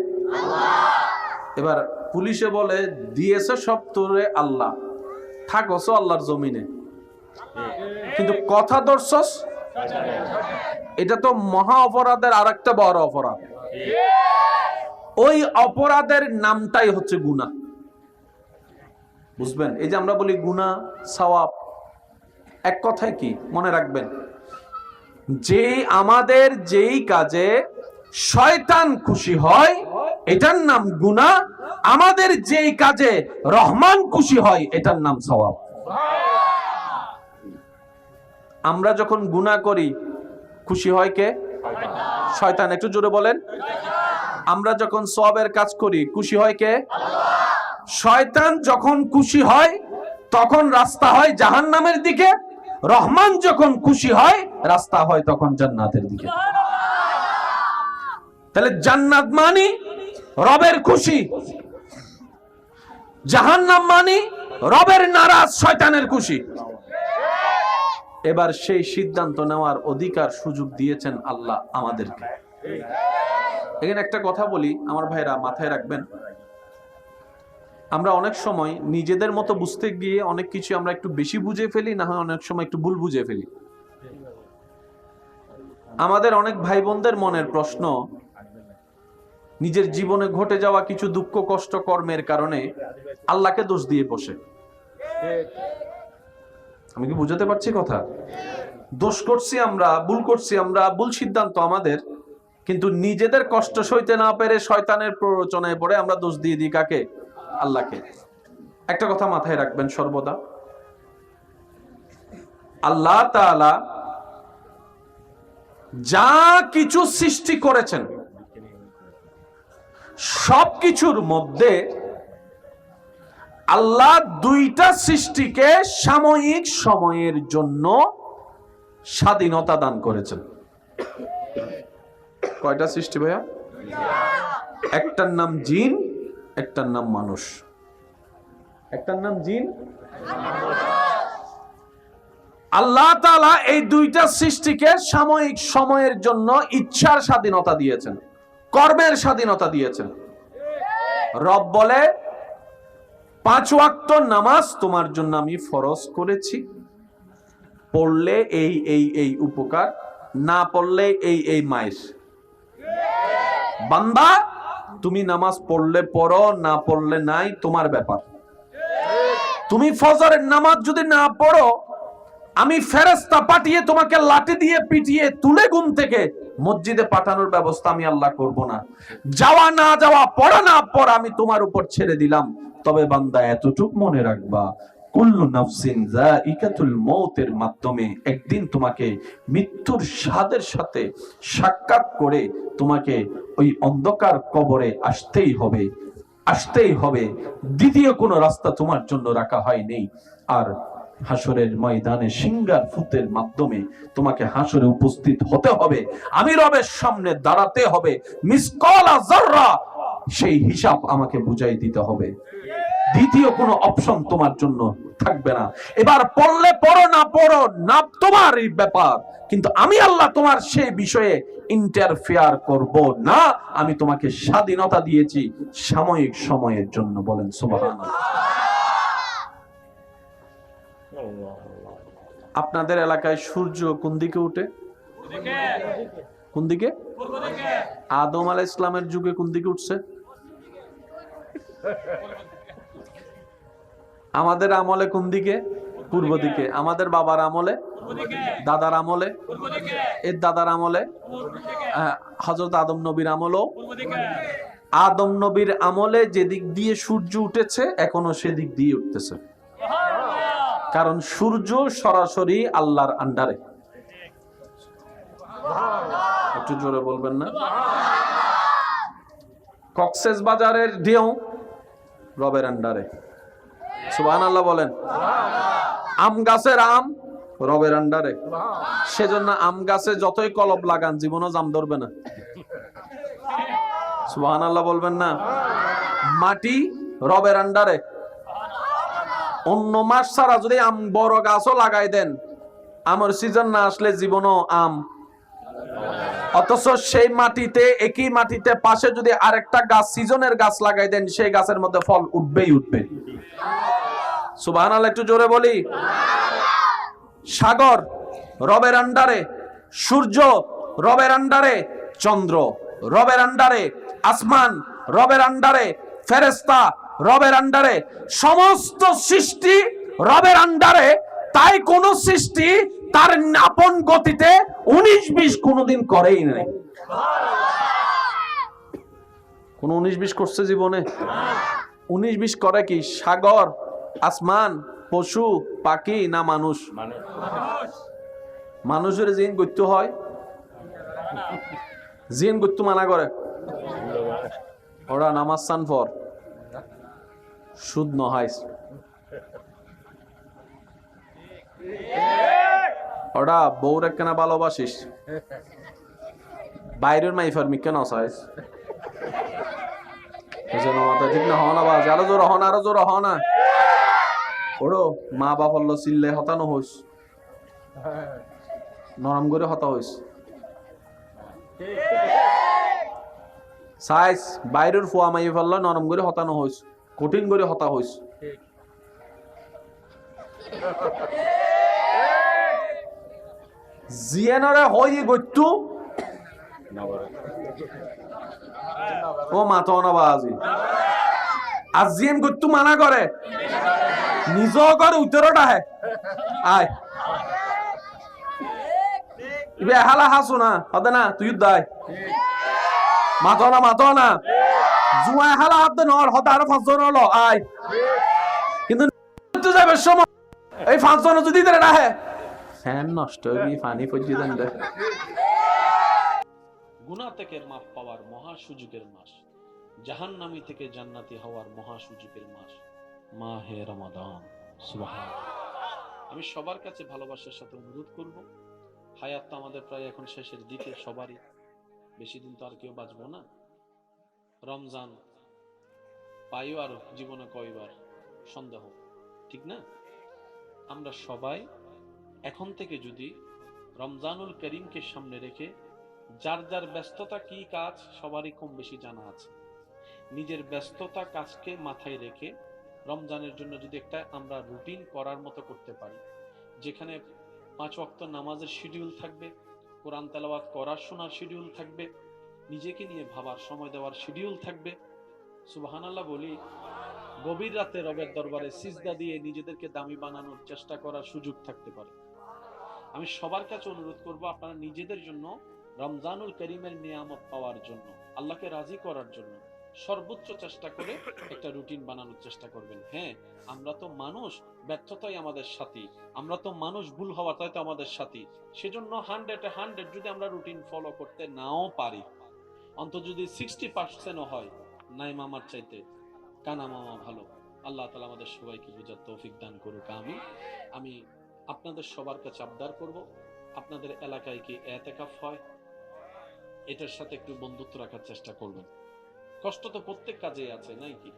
এবার পুলিশে বলে দিয়েছে সব তোরে আল্লাহ, থাকছো আল্লাহর জমিনে, কিন্তু কথা ধরছস, এটা তো মহা অপরাধের আর একটা বড় অপরাধ। ওই অপরাধের নামটাই হচ্ছে গুনাহ। বুঝবেন? এই যে আমরা বলি গুনাহ সওয়াব, এক কথায় কি মনে রাখবেন, যে আমাদের যেই কাজে শয়তান খুশি হয় এটার নাম গুনাহ, আমাদের যেই কাজে রহমান খুশি হয় এটার নাম সওয়াব। আমরা যখন গুনাহ করি খুশি হয় কে? শয়তান। একটু জোরে বলেন। আমরা যখন সওয়াবের কাজ করি খুশি হয় কে? শয়তান। যখন খুশি হয় তখন রাস্তা হয় জাহান্নামের দিকে, রহমান যখন খুশি হয় রাস্তা হয় তখন জান্নাতের দিকে। তাহলে জান্নাত মানি রবের খুশি, জাহান্নাম মানি রবের নারাজ, শয়তানের খুশি। এবার সেই সিদ্ধান্ত নেওয়ার অধিকার সুযোগ দিয়েছেন আল্লাহ আমাদেরকে। এখানে একটা কথা বলি আমার ভাইরা, মাথায় রাখবেন, আমরা অনেক সময় নিজেদের মতো বুঝতে গিয়ে অনেক কিছু আমরা একটু বেশি বুঝে ফেলি, না হয় অনেক সময় একটু ভুল বুঝে ফেলি। আমাদের অনেক ভাই বোনদের মনের প্রশ্ন, নিজের জীবনে ঘটে যাওয়া কিছু দুঃখ কষ্ট কর্মের কারণে আল্লাহকে দোষ দিয়ে বসে। আমি কি বুঝাতে পারছি কথা? দোষ করছি আমরা, ভুল করছি আমরা, ভুল সিদ্ধান্ত আমাদের, কিন্তু নিজেদের কষ্ট সইতে না পেরে শয়তানের প্ররোচনায় পড়ে আমরা দোষ দিয়ে দিই কাকে? আল্লাহকে। একটা কথা মাথায় রাখবেন সর্বদা, আল্লাহ তাআলা যা কিছু সৃষ্টি করেছেন সবকিছুর মধ্যে আল্লাহ দুইটা সৃষ্টিকে সাময়িক সময়ের জন্য স্বাধীনতা দান করেছেন। কয়টা সৃষ্টি ভাইয়া? একটার নাম জিন, একটার নাম মানুষ। একটার নাম জিন। আল্লাহ তাআলা এই দুইটা সৃষ্টিকে সাময়িক সময়ের জন্য ইচ্ছার স্বাধীনতা দিয়েছেন, কর্মের স্বাধীনতা দিয়েছেন। রব বলে 5 ওয়াক্ত নামাজ তোমার জন্য আমি ফরজ করেছি, পড়লে এই এই এই উপকার, না পড়লে এই এই মাইর। বান্দা তুমি নামাজ পড়লে পড়ো, না পড়লে নাই, তোমার ব্যাপার। তুমি ফজরের নামাজ যদি না পড়ো, আমি ফেরেশতা পাঠিয়ে তোমাকে লাঠি দিয়ে পিটিয়ে তুলে ঘুম থেকে মসজিদে পাঠানোর ব্যবস্থা আমি আল্লাহ করব না। যাওয়া না যাওয়া, পড়া না পড়া আমি তোমার উপর ছেড়ে দিলাম। তবে বান্দা এতটুক মনে রাখবা, কুল্লু নাফসিন যায়িকাতুল মউতের মাধ্যমে একদিন তোমাকে মৃত্যুর স্বাদের সাথে সাক্ষাৎ করে তোমাকে ওই অন্ধকার কবরে আসতেই হবে, আসতেই হবে। দ্বিতীয় কোনো রাস্তা তোমার জন্য রাখা হয়নি। আর হাসরের ময়দানে সিংহার ফুতের মাধ্যমে তোমাকে হাসরে উপস্থিত হতে হবে, আমি রবের সামনে দাঁড়াতে হবে, মিসকালা যাররা সেই হিসাব আমাকে বুঝাই দিতে হবে। দ্বিতীয় কোনো অপশন তোমার জন্য থাকবে না। এবার পড়লে পড়ো, না পড়ো না তোমার এই ব্যাপার, কিন্তু আমি আল্লাহ তোমার সেই বিষয়ে ইন্টারফেয়ার করব না। আমি তোমাকে স্বাধীনতা দিয়েছি সাময়িক সময়ের জন্য। বলেন সুবহানাল্লাহ। আপনাদের এলাকায় সূর্য কোন দিকে উঠে? কোন দিকে? আদম আলাইহিস সালামের যুগে কোন দিকে উঠছে? আমাদের আমলে কোন দিকে? পূর্ব দিকে। আমাদের বাবার আমলে, দাদার আমলে, এর দাদার আমলে, হযরত আদম নবীর আমলেও। আদম নবীর আমলে যেদিক দিয়ে সূর্য উঠেছে এখনো সেদিক দিয়ে উঠতেছে, কারণ সূর্য সরাসরি আল্লাহর আন্ডারে। একটু জোরে বলবেন না? কক্সেস বাজারের ঢেউ রবের আন্ডারে। সুবহানাল্লাহ বলেন। আম গাছের আম রবের আন্ডারে। সেজন্য আম গাছে যতই কলব লাগান জীবনও জাম ধরবে না। সুবহানাল্লাহ বলবেন না? মাটি রবের আন্ডারে। অন্য মাস ছাড়া যদি আম বড় গাছও লাগাই দেন, আমের সিজন না আসলে জীবনও আম অথচ সেই মাটিতে, একই মাটিতে পাশে যদি আরেকটা গাছ, সিজনের গাছ লাগাই দেন, সেই গাছের মধ্যে ফল উঠবেই উঠবে। সুবহানাল্লাহ, একটু জোরে বলি। সাগর রবের আন্ডারে, সূর্য রবের আন্ডারে, চন্দ্র রবের আন্ডারে, আসমান রবের আন্ডারে, ফেরেশতা রবের আন্ডারে, সমস্ত সৃষ্টি রবের আন্ডারে। তাই কোন সৃষ্টি তার আপন গতিতে 19-20 কোনদিন করেই নাই। কোন 19-20 করছে জীবনে? 19-20 করে কি? সাগর, আসমান, পশু পাখি না মানুষ? মানুষের জিন গত্য হয়, জিন গত্য মানা করে। ওরা নামাজ সান ফর সুদ নহাইস, ওরা বউরে কেনা ভালোবাসিস, বাইরের মাইফার মিকে নসাইস। ঠিক না? হনা বাজ আরো জোর হন, আরো জোর হনা। ওরো মা বাপ হল্লো চিল্লে হতানো হইস, নরম করে হতা হইস। সাইজ বাইরের ফুয়া মাই ফেললো, নরম করে হতানো হইস, কঠিন করে হতা হইস। জিয়ানরে হই গইতু ও মাথা না বাজি আর জিয়ান গইতু মানা করে, নিজ করে উত্তরটা হে আয় ইবে হালা হাসু না হদে না, তুই দাই মাথা না জুয়া হালা হাত নর হদে আরো 5 জন হলো আয়। কিন্তু যাবে সময় এই 5 জন যদি ধরে রাখে ফ্যান নষ্ট হয়ে গিয়ে পানি পড়িয়ে দেন। গুনাহ থেকে মাফ পাওয়ার মহা সুযোগের মাস, জাহান্নামী থেকে জান্নাতি হওয়ার মহা সুযোগের মাস মাহে রমাদান। সুবহানাল্লাহ। আমি সবার কাছে ভালোবাসার সাথে অনুরোধ করব, হায়াত তো আমাদের প্রায় এখন শেষের দিকে, সবারই বেশি দিন তো আর কেউ বাঁচবো না। রমজান পাইও আর জীবনে কয়বার সন্দেহ, ঠিক না? আমরা সবাই এখন থেকে যদি রমজানুল করিমকে সামনে রেখে, যার যার ব্যস্ততা কি কাজ সবারই কম বেশি জানা আছে, নিজের ব্যস্ততা কাজকে মাথায় রেখে রমজানের জন্য যদি একটা আমরা রুটিন করার মতো করতে পারি, যেখানে 5 ওয়াক্ত নামাজের শিডিউল থাকবে, কোরআন তেলাওয়াত করার শোনার শিডিউল থাকবে, নিজেকে নিয়ে ভাবার সময় দেওয়ার শিডিউল থাকবে। সুবহানাল্লাহ বলি। গভীর রাতে রবের দরবারে সিজদা দিয়ে নিজেদেরকে দামি বানানোর চেষ্টা করার সুযোগ থাকতে পারে। আমি সবার কাছে অনুরোধ করব, আপনারা নিজেদের জন্য রমজানুল করিমের নিয়ামত পাওয়ার জন্য, আল্লাহকে রাজি করার জন্য সর্বোচ্চ চেষ্টা করে একটা রুটিন বানানোর চেষ্টা করবেন। হ্যাঁ, আমরা তো মানুষ, ব্যর্থতাই আমাদের সাথী, আমরা তো মানুষ, ভুল হওয়াটাই তো আমাদের সাথী। সেজন্য 100 যদি আমরা রুটিন ফলো করতে নাও পারি, অন্তত যদি 60% হয়, নাই মামার চাইতে কানা মামা ভালো। আল্লাহ তাআলা আমাদের সবাইকে বুঝার তৌফিক দান করুক। আমি আপনাদের সবার কাছে আবদার করব, আপনাদের এলাকায় কি এতেকাফ হয়? এটার সাথে একটু বন্ধুত্ব রাখার চেষ্টা করবেন। কষ্ট তো প্রত্যেক কাজে আছে, নাই কি?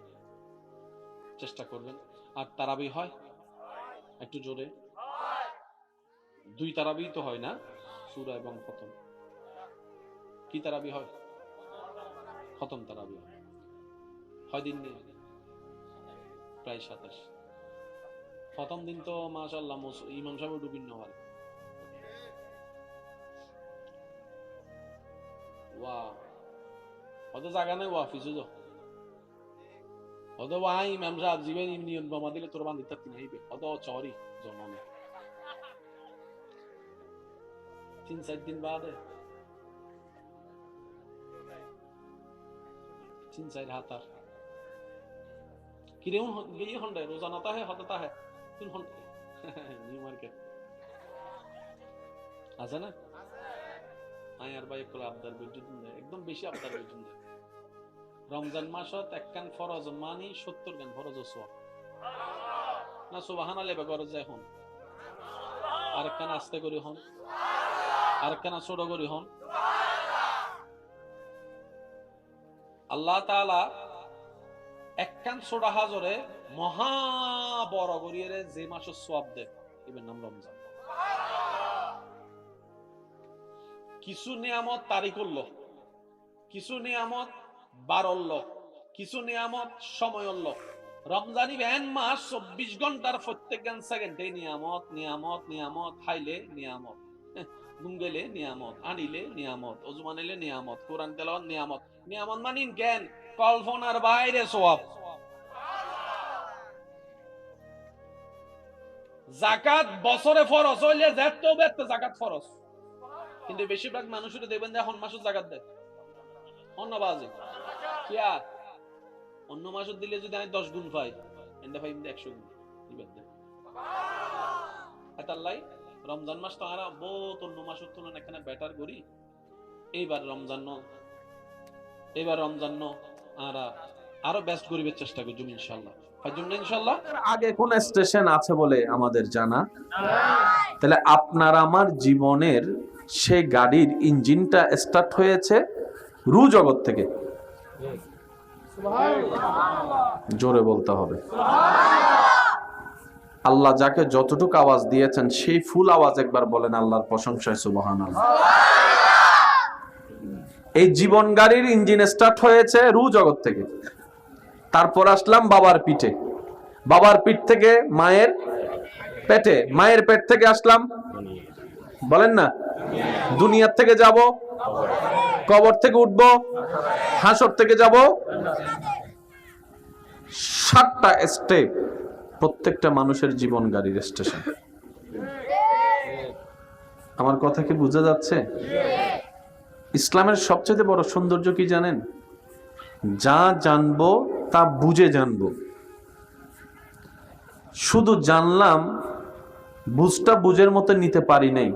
চেষ্টা করবেন। আর তারাবি হয়? একটু জোরে। 2 তারাবি তো হয় না, সূরা এবং খতম। কি তারাবি হয়? খতম তারাবি হয়। হয় দিন নেই, প্রায় 27। প্রথম দিন তো মাশাআল্লাহ ইমাম সাহেব ডুবিন হয়। ওয়াও, হয়তো জায়গা নাই ওয়াফিসে যাও, হয়তো ওয়াই ইমাম সাহেব জীবন নিয়ম জমা দিলে তোর বান্দিতে তিন হইবে, হয়তো চরি জমানে 3-4 দিন বাদে 3-4 হাতার কিরে গিয়ে হন্ডে রোজানা তা হ্যাঁ হতা হ্যাঁ তুই হন্ডে নিউ মার্কেট আছে না? আয়ার ভাই একলা আবদার বিদ্যুৎ একদম বেশি আবদার বিদ্যুৎ। রমজান মাসত 1 কান ফরজ মানি 70 গান ফরজ সওয়াব না। সুবহানাল্লাহ বেগরে যায় হন, আর কান আস্তে করি হন, আর কান ছোট করি হন। আল্লাহ তাআলা 1 কান ছোড়া হাজরে মহা বড় করিয়ে যে মাসের সওয়াব দেয়, এর নাম রমজান। কিছু নিয়ামত তারি করলো, কিছু নিয়ামত বাড়ল, কিছু নিয়ামত সময় হল। রমজানি ভ্যান মাস 24 ঘন্টার প্রত্যেক সেকেন্ডে নিয়ামত নিয়ামত নিয়ামত, খাইলে নিয়ামত, ঘুম গেলে নিয়ামত, আনিলে নিয়ামত, ওজুমান এলে নিয়ামত, কোরআন তেলাওয়াত নিয়ামত। নিয়ামত মানিন কেন? কল্পনার বাইরে সওয়াব। যাকাত বছরে ফরজ হইলে যেতেও বেতে যাকাত ফরজ, কিন্তু বেশিরভাগ মানুষের দেখবেন যে এখন মাসুদ যাকাত দেয় অন্য বাজে কিয়া। অন্য মাসুদ দিলে যদি আমি 10 গুণ পাই, এন্ডা পাই 100 গুণ দিবেন না। এতাল্লাই রমজান মাস তো আর বহুত অন্য মাসের তুলনায় এখানে বেটার করি। এইবার রমজান আরো বেস্ট করিবার চেষ্টা করব ইনশাআল্লাহ। ফাজুম না ইনশাআল্লাহ। আগে কোন স্টেশন আছে বলে আমাদের জানা, তাহলে আপনার আমার জীবনের সেই গাড়ির ইঞ্জিনটা স্টার্ট হয়েছে রু জগৎ থেকে। জোরে বলতে হবে। আল্লাহ যাকে যতটুকু আওয়াজ দিয়েছেন সেই ফুল আওয়াজ একবার বলেন আল্লাহর প্রশংসায় সুবহানাল্লাহ। এই জীবন গাড়ির ইঞ্জিন স্টার্ট হয়েছে রু জগৎ থেকে। তারপর আসলাম বাবার পিঠে, বাবার পিঠ থেকে মায়ের পেটে, মায়ের পেট থেকে আসলাম বলেন না দুনিয়ার থেকে যাব, কবর থেকে উঠব, হাসর থেকে যাব। 7টা স্টেপ প্রত্যেকটা মানুষের জীবন গাড়ির স্টেশন। আমার কথা কি বোঝা যাচ্ছে? ইসলামের সবচেয়ে বড় সৌন্দর্য কি জানেন? যা জানবো তা বুঝে জানবো। শুধু জানলাম, বুঝটা বুঝের মতো নিতে পারি নাই,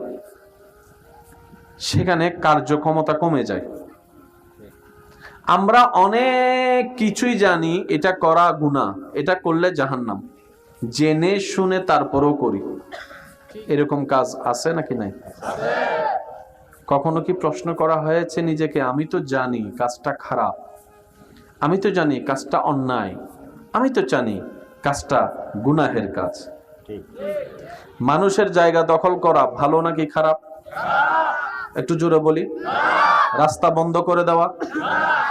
সেখানে কার্যক্ষমতা কমে যায়। আমরা অনেক কিছুই জানি, এটা করা গুনাহ, এটা করলে জাহান্নাম, জেনে শুনে তারপরেও করি। এরকম কাজ আছে নাকি নাই? কখনো কি প্রশ্ন করা হয়েছে নিজেকে, আমি তো জানি কাজটা খারাপ, আমি তো জানি কাজটা অন্যায়, আমি তো জানি কাজটা গুনাহের কাজ। মানুষের জায়গা দখল করা ভালো নাকি খারাপ? একটু জোরে বলি। রাস্তা বন্ধ করে দেওয়া,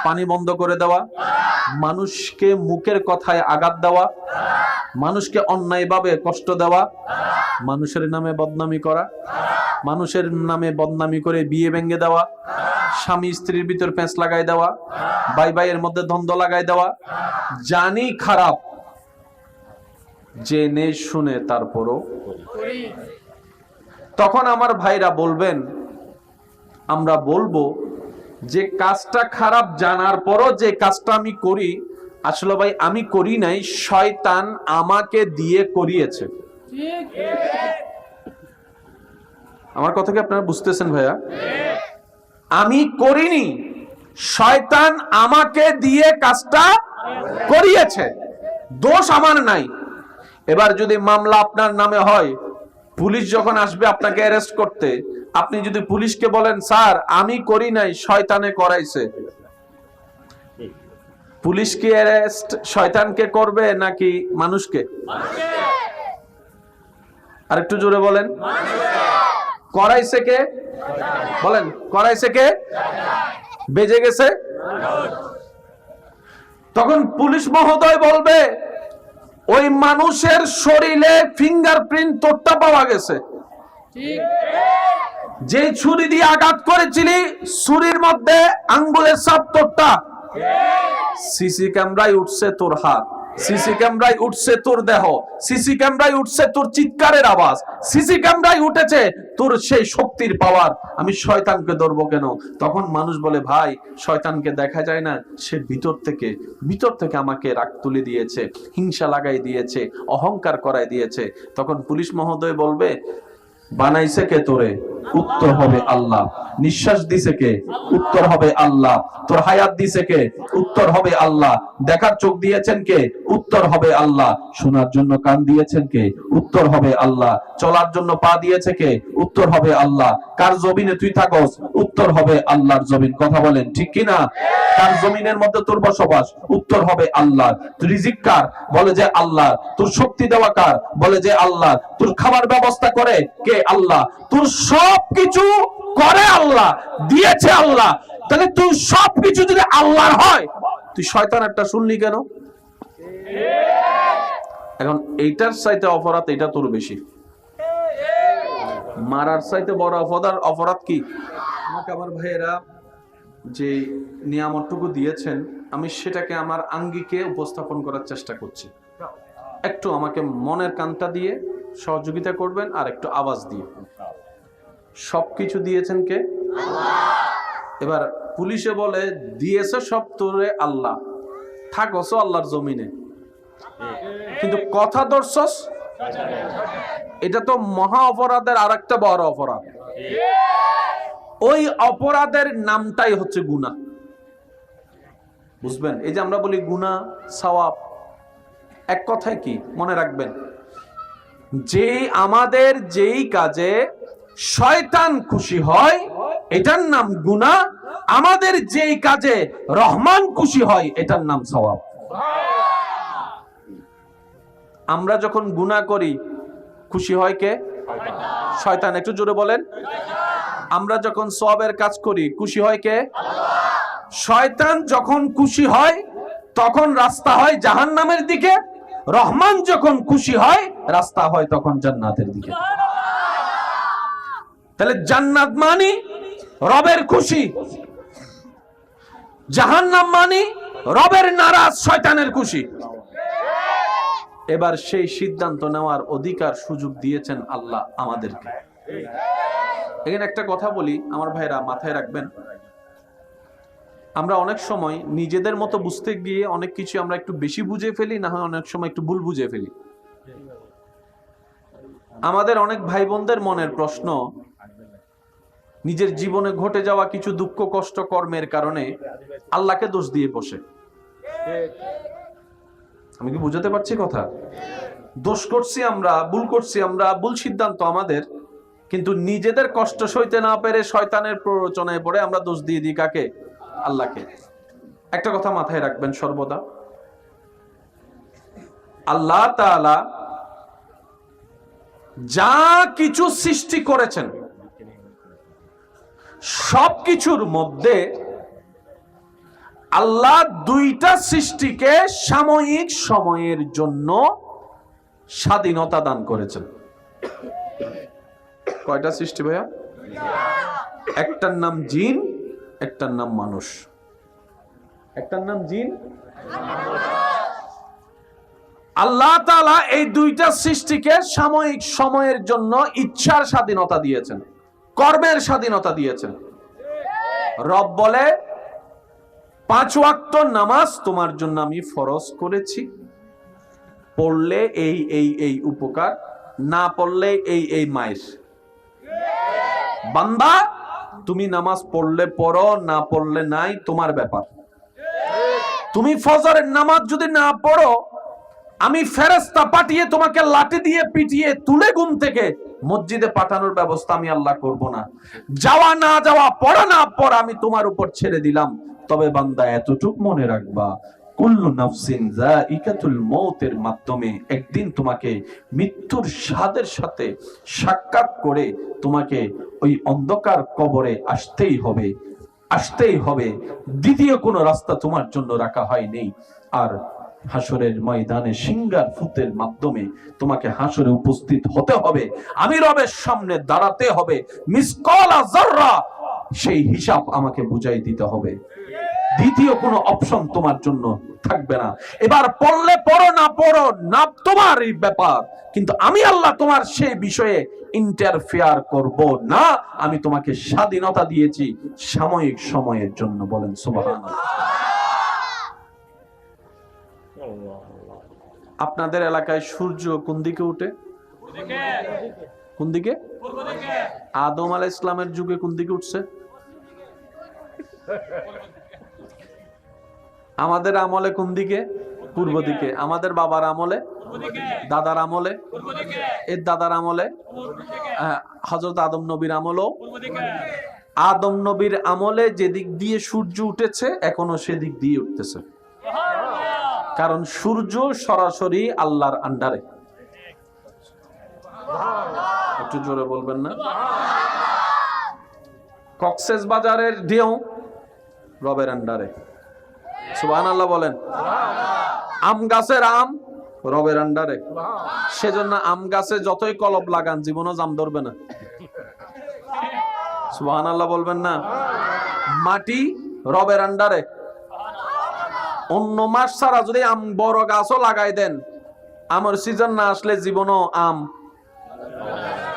পানি বন্ধ করে দেওয়া, মানুষকে মুখের কথায় আঘাত দেওয়া, মানুষকে অন্যায়ভাবে কষ্ট দেওয়া, মানুষের নামে বদনামি করা, মানুষের নামে বদনামি করে বিয়ে ভেঙে দেওয়া, স্বামী স্ত্রীর ভিতর পেঁচ লাগাই দেওয়া, ভাই ভাইয়ের মধ্যে দ্বন্দ্ব লাগাই দেওয়া, জানি খারাপ, জেনে শুনে তারপরও। তখন আমার ভাইরা বলবেন, আমরা বলবো যে কাজটা খারাপ জানার পরও যে কাজটা আমি করি, আসলে ভাই আমি করি নাই, শয়তান আমাকে দিয়ে করিয়েছে। আমার কথা কি আপনারা বুঝতেছেন ভাইয়া? আমি করিনি, শয়তান আমাকে দিয়ে কাজটা করিয়েছে, দোষ আমার নাই। এবার যদি মামলা আপনার নামে হয়, পুলিশ যখন আসবে আপনাকে অ্যারেস্ট করতে, আপনি যদি পুলিশকে বলেন স্যার আমি করি নাই, শয়তানে করাইছে, পুলিশ কি অ্যারেস্ট শয়তানকে করবে নাকি মানুষকে? আরেকটু জোরে বলেন। করাইছে কে? বলেন করাইছে কে? বেজে গেছে। তখন পুলিশ মহোদয় বলবে ওই মানুষের শরীরে ফিঙ্গারপ্রিন্ট তোরটা পাওয়া গেছে, যে ছুরি দিয়ে আঘাত করেছিলি ছুরির মধ্যে আঙ্গুলের ছাপ তোরটা, সিসি ক্যামেরায় উঠছে তোর হাত, সিসি ক্যামেরায় উঠছে তোর দেহ, সিসি ক্যামেরায় উঠছে তোর চিৎকারের আওয়াজ, সিসি ক্যামেরায় উঠেছে তোর সেই শক্তির পাওয়ার। আমি শয়তানকে ধরবো কেন? তখন মানুষ বলে ভাই শয়তানকে দেখা যায় না, সে ভিতর থেকে আমাকে রাগ তুলে দিয়েছে, হিংসা লাগাই দিয়েছে, অহংকার করাই দিয়েছে। তখন পুলিশ মহোদয় বলবে বানাইছে কে তোরে? উত্তর হবে আল্লাহ। নিঃশ্বাস দিছে কে? উত্তর হবে আল্লাহ। তোর হায়াত দিছে কে? উত্তর হবে আল্লাহ। দেখার চোখ দিয়েছেন কে? উত্তর হবে আল্লাহ। শোনার জন্য কান দিয়েছেন কে? উত্তর হবে আল্লাহ। চলার জন্য পা দিয়েছে কে? উত্তর হবে আল্লাহ। কার জমিনে তুই থাকস? উত্তর হবে আল্লাহর জমিন। কথা বলেন ঠিক কিনা? কার জমিনের মধ্যে তোর বসবাস? উত্তর হবে আল্লাহ। তোর রিজিক কার? বলে যে আল্লাহ। তোর শক্তি দেওয়া কার? বলে যে আল্লাহ। তোর খাবার ব্যবস্থা করে কে? আল্লাহ। তোর সবকিছু করে আল্লাহ, দিয়েছে আল্লাহ, তাহলে তুই সবকিছু যদি আল্লাহর হয়, তুই শয়তানেরটা শুনলি কেন? এখন এইটার চাইতে অপরাধ এটা তোর বেশি। মারার চাইতে বড় অপরাধ কি? আমাকে আমার ভাইয়েরা যে নিয়ামতটুকু দিয়েছেন, আমি সেটাকে আমার আঙ্গিকে উপস্থাপন করার চেষ্টা করছি। একটু আমাকে মনের কানটা দিয়ে সহযোগিতা করবেন, আর একটু আওয়াজ দিয়ে। সবকিছু দিয়েছেন কে? এবার পুলিশে বলে দিয়েছে সব তোরে আল্লাহ, থাকছো আল্লাহর জমিনে, কিন্তু কথা ধরছস, এটা তো মহা অপরাধের আর একটা বড় অপরাধ। ওই অপরাধের নামটাই হচ্ছে গুনাহ। বুঝবেন? এই যে আমরা বলি গুনাহ সওয়াব, এক কথায় কি মনে রাখবেন, যে আমাদের যেই কাজে শয়তান খুশি হয় এটার নাম গুনাহ, আমাদের যেই কাজে রহমান খুশি হয় এটার নাম সওয়াব। আমরা যখন গুনাহ করি খুশি হয় কে? শয়তান। একটু জোরে বলেন। আমরা যখন সওয়াবের কাজ করি খুশি হয় কে? শয়তান। যখন খুশি হয় তখন রাস্তা হয় জাহান্নামের দিকে, রহমান যখন খুশি হয় রাস্তা হয় তখন জান্নাতের দিকে। তাহলে জান্নাত মানি রবের খুশি, জাহান্নাম মানি রবের নারাজ, শয়তানের খুশি। এবার সেই সিদ্ধান্ত নেওয়ার অধিকার সুযোগ দিয়েছেন আল্লাহ আমাদেরকে। এখানে একটা কথা বলি আমার ভাইরা, মাথায় রাখবেন, আমরা অনেক সময় নিজেদের মতো বুঝতে গিয়ে অনেক কিছু আমরা একটু বেশি বুঝে ফেলি, না হয় অনেক সময় একটু ভুল বুঝে ফেলি। আমাদের অনেক ভাই বোনদের মনের প্রশ্ন, নিজের জীবনে ঘটে যাওয়া কিছু দুঃখ কষ্ট কর্মের কারণে আল্লাহকে দোষ দিয়ে বসে। আমি কি বুঝাতে পারছি কথা? দোষ করছি আমরা, ভুল করছি আমরা, ভুল সিদ্ধান্ত আমাদের, কিন্তু নিজেদের কষ্ট সইতে না পেরে শয়তানের প্ররোচনায় পড়ে আমরা দোষ দিয়ে দিই কাকে? আল্লাহকে। একটা কথা মাথায় রাখবেন সর্বদা, আল্লাহ তাআলা যা কিছু সৃষ্টি করেছেন সবকিছুর মধ্যে আল্লাহ দুইটা সৃষ্টিকে সাময়িক সময়ের জন্য স্বাধীনতা দান করেছেন। কয়টা সৃষ্টি ভাইয়া? একটার নাম জিন, একটার নাম মানুষ। একটার নাম জিন। আল্লাহ তাআলা এই দুইটা সৃষ্টিকে সাময়িক সময়ের জন্য ইচ্ছার স্বাধীনতা দিয়েছেন, কর্মের স্বাধীনতা দিয়েছেন। রব বলে 5 ওয়াক্ত নামাজ তোমার জন্য আমি ফরজ করেছি, পড়লে এই এই এই উপকার, না পড়লে এই এই মাইর। বান্দা তুমি নামাজ পড়লে পড়ো, না পড়লে নাই, তোমার ব্যাপার। তুমি ফজরের নামাজ যদি না পড়ো, আমি ফেরেশতা পাঠিয়ে তোমাকে লাঠি দিয়ে পিটিয়ে তুলে ঘুম থেকে মসজিদে পাঠানোর ব্যবস্থা আমি আল্লাহ করব না। যাওয়া না যাওয়া, পড়া না পড়া আমি তোমার উপর ছেড়ে দিলাম। তবে বান্দা এতটুক মনে রাখবা, কুল্লু নাফসিন যায়িকাতুল মউতের মাধ্যমে একদিন তোমাকে মৃত্যুর স্বাদের সাথে সাক্ষাৎ করে তোমাকে ওই অন্ধকার কবরে আসতেই হবে, আসতেই হবে। দ্বিতীয় কোনো রাস্তা তোমার জন্য রাখা হয়নি। আর হাসরের ময়দানে সিংহার ফুতের মাধ্যমে তোমাকে হাসরে উপস্থিত হতে হবে, আমি রবের সামনে দাঁড়াতে হবে, মিসকালা যাররা সেই হিসাব আমাকে বুঝাই দিতে হবে। দ্বিতীয় কোনো অপশন তোমার জন্য থাকবে না। এবার পড়লে পড়ো, না পড়ো না তোমার এই ব্যাপার, কিন্তু আমি আল্লাহ তোমার সেই বিষয়ে ইন্টারফেয়ার করব না। আমি তোমাকে স্বাধীনতা দিয়েছি সাময়িক সময়ের জন্য। বলেন সুবহানাল্লাহ। আপনাদের এলাকায় সূর্য কোন দিকে ওঠে? কোন দিকে? আদম আলাইহিস সালামের যুগে কোন দিকে উঠছে? আমাদের আমলে কোন দিকে? পূর্ব দিকে। আমাদের বাবার আমলে, দাদার আমলে, এর দাদার আমলে, হযরত আদম নবীর আমলও। আদম নবীর আমলে যেদিক দিয়ে সূর্য উঠেছে এখনো সেদিক দিয়ে উঠতেছে, কারণ সূর্য সরাসরি আল্লাহর আন্ডারে। একটু জোরে বলবেন না? কক্সেস বাজারের ঢেউ রবের আন্ডারে। সুবহানাল্লাহ বলেন। আম গাছের আম রবের আন্ডারে। সেজন্য আম গাছে যতই কলব লাগান জীবনও জাম ধরবে না। সুবহানাল্লাহ বলবেন না? মাটি রবের আন্ডারে। অন্য মাস ছাড়া যদি আম বড় গাছও লাগাই দেন, আমের সিজন না আসলে জীবনও আম।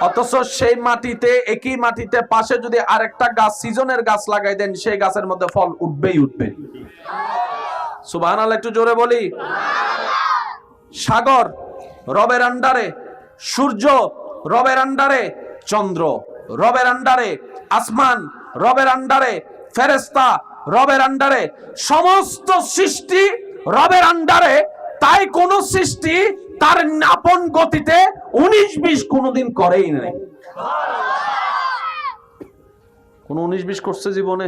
অথচ সেই মাটিতে, একই মাটিতে পাশে যদি আরেকটা গাছ, সিজনের গাছ লাগাই দেন, সেই গাছের মধ্যে ফল উঠবেই উঠবে। সুবহানাল্লাহ একটু জোরে বলি। সাগর রবের আন্ডারে, সূর্য রবের আন্ডারে, চন্দ্র রবের আন্ডারে, আসমান রবের আন্ডারে, ফেরেশতা রবের আন্ডারে, সমস্ত সৃষ্টি রবের আন্ডারে। তাই কোন সৃষ্টি তার আপন গতিতে 19-20 কোনদিন করেই নাই। কোন 19-20 করছে জীবনে?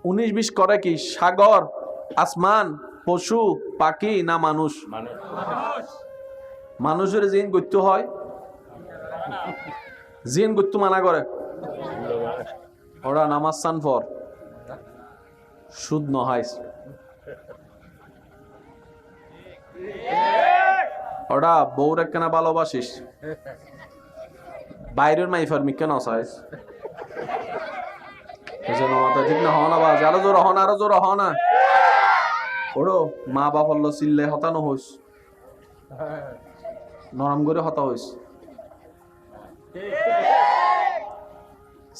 19-20 করে কি? সাগর, আসমান, পশু পাখি না মানুষ? মানুষের জিন গত্য হয়, জিন গত্য মানা করে। ওরা নামাজ সান ফর সুদ নহাইস, ওরা বউরে কেনা ভালোবাসিস, বাইরের মাইফার মিকে নসাইস। ঠিক না? হনা বাজ আরো জোর হন, আরো জোর হনা। ওড়ো মা বাপ হল্লো চিল্লে হতানো হইস, নরম করে হতা হইস।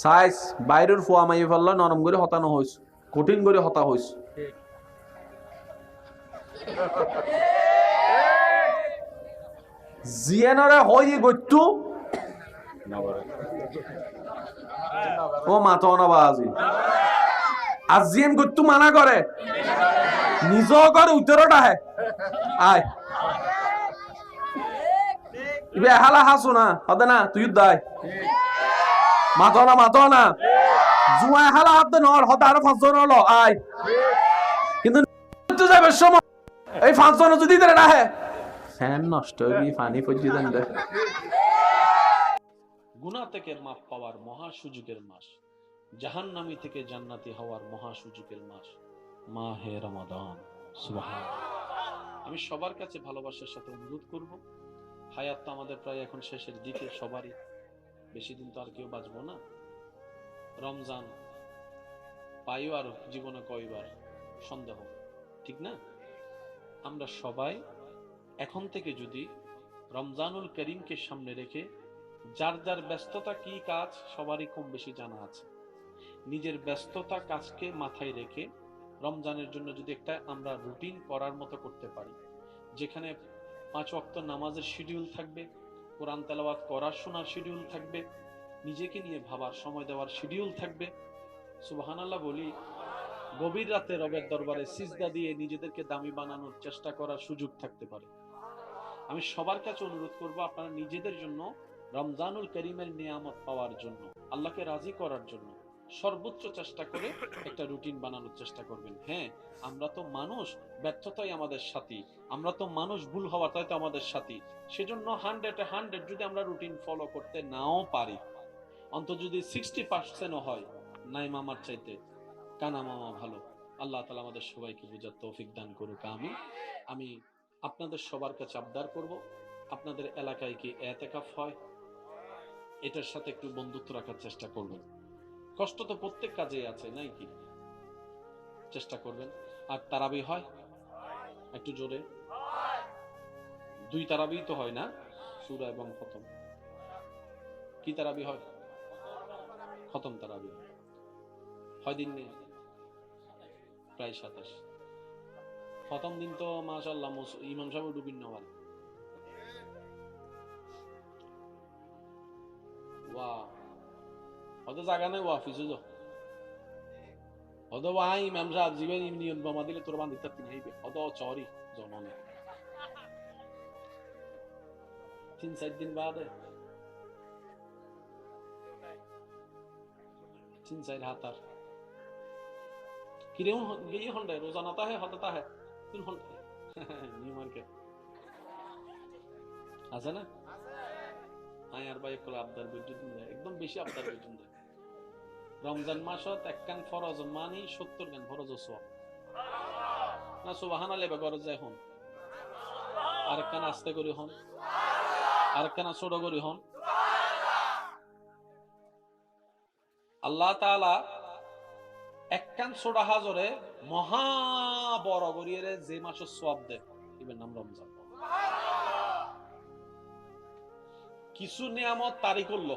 সাইজ বাইরের ফুয়া মাই ফেললো নরম করে হতানো হইস, কঠিন করে হতা হইস। জিয়ানরে হই গইতু ও মাথা না বাজি আর জিয়ান গইতু মানা করে, নিজ করে উত্তরটা হে আয় ইবে হালা হাসু না হদে না তুই দাই মাথা না জুয়া হালা হাত নর হদা আর 5 জন হলো আয়। কিন্তু তুই যাবে সময় এই 5 জন যদি ধরে না হে ফ্যান নষ্ট হয়ে পানি পড়ে দেন দে। গুনাহ থেকে মাফ পাওয়ার মহা সুযোগের মাস, জাহান্নামী থেকে জান্নাতি হওয়ার মহা সুযোগের মাস মাহে রমাদান। সুবহানাল্লাহ। আমি সবার কাছে ভালোবাসার সাথে অনুরোধ করব, হায়াত তো আমাদের প্রায় এখন শেষের দিকে, সবারই বেশি দিন তো আর কেউ বাঁচবো না। রমজান পাইও আর জীবনে কয়বার সন্দেহ, ঠিক না? আমরা সবাই এখন থেকে যদি রমজানুল করিমকে সামনে রেখে, যার যার ব্যস্ততা কি কাজ সবারই কম বেশি জানা আছে, নিজের ব্যস্ততা কাজকে মাথায় রেখে রমজানের জন্য যদি একটা আমরা রুটিন করার মতো করতে পারি, যেখানে 5 ওয়াক্ত নামাজের শিডিউল থাকবে, কোরআন তেলাওয়াত করার শোনার শিডিউল থাকবে, নিজেকে নিয়ে ভাবার সময় দেওয়ার শিডিউল থাকবে। সুবহানাল্লাহ বলি। গভীর রাতে রবের দরবারে সিজদা দিয়ে নিজেদেরকে দামি বানানোর চেষ্টা করার সুযোগ থাকতে পারে। আমি সবার কাছে অনুরোধ করব, আপনারা নিজেদের জন্য রমজানুল করিমের নিয়ামত পাওয়ার জন্য, আল্লাহকে রাজি করার জন্য সর্বোচ্চ চেষ্টা করে একটা রুটিন বানানোর চেষ্টা করবেন। হ্যাঁ, আমরা তো মানুষ, ব্যর্থতাই আমাদের সাথী, আমরা তো মানুষ, ভুল হওয়াটাই তো আমাদের সাথী। সেজন্য 100 যদি আমরা রুটিন ফলো করতে নাও পারি, অন্তত যদি 60%ও হয়, নাই মামার চাইতে কানা মামা ভালো। আল্লাহ তাআলা আমাদের সবাইকে বুঝার তৌফিক দান করুক। আমি আপনাদের সবার কাছে আবদার করব, আপনাদের এলাকায় কি এতেকাফ হয়? এটার সাথে একটু বন্ধুত্ব রাখার চেষ্টা করবেন। কষ্ট তো প্রত্যেক কাজেই আছে, নাই কি? চেষ্টা করবেন। আর তারাবি হয়? একটু জোরে। 2 তারাবি তো হয় না, সূরা এবং খতম। কি তারাবি হয়? খতম তারাবি হয় দিন নেই, প্রায় 27। প্রথম দিন তো মাশাআল্লাহ ইমাম সাহেব ডুবিন নওয়াল ওয়া হয়তো জায়গা নাই, ওয়া অফিসে যাও হয়তো ওয়াই ইমাম সাহেব জীবন নিয়ম জমা দিলে তোর বান্ধিতে তিনি হইবে হয়তো চরি জননে 3-4 দিন বাদে 3-4 হাতার কিরে গিয়ে হন্ডে রোজানা তা হতা হে তিন ঘন্টা নিউ মার্কেট আছে না? আয় আর ভাই একটু আবদার বেজুন দেয়, একদম বেশি আবদার বেজুন দেয়। রমজান মাসত একখান ফরজ মানি 70 গান ফরজ সওয়াব না সুবহানাল্লাহ বেগর যায় হন আরেকখান আস্তে করি হন আরেকখান ছোট করি হন আল্লাহ তাআলা একখান ছোট হাজরে মহা বড় করিয়ে যে মাসের সওয়াব দেয় এর নাম রমজান। কিছু নিয়ামত তারি করলো,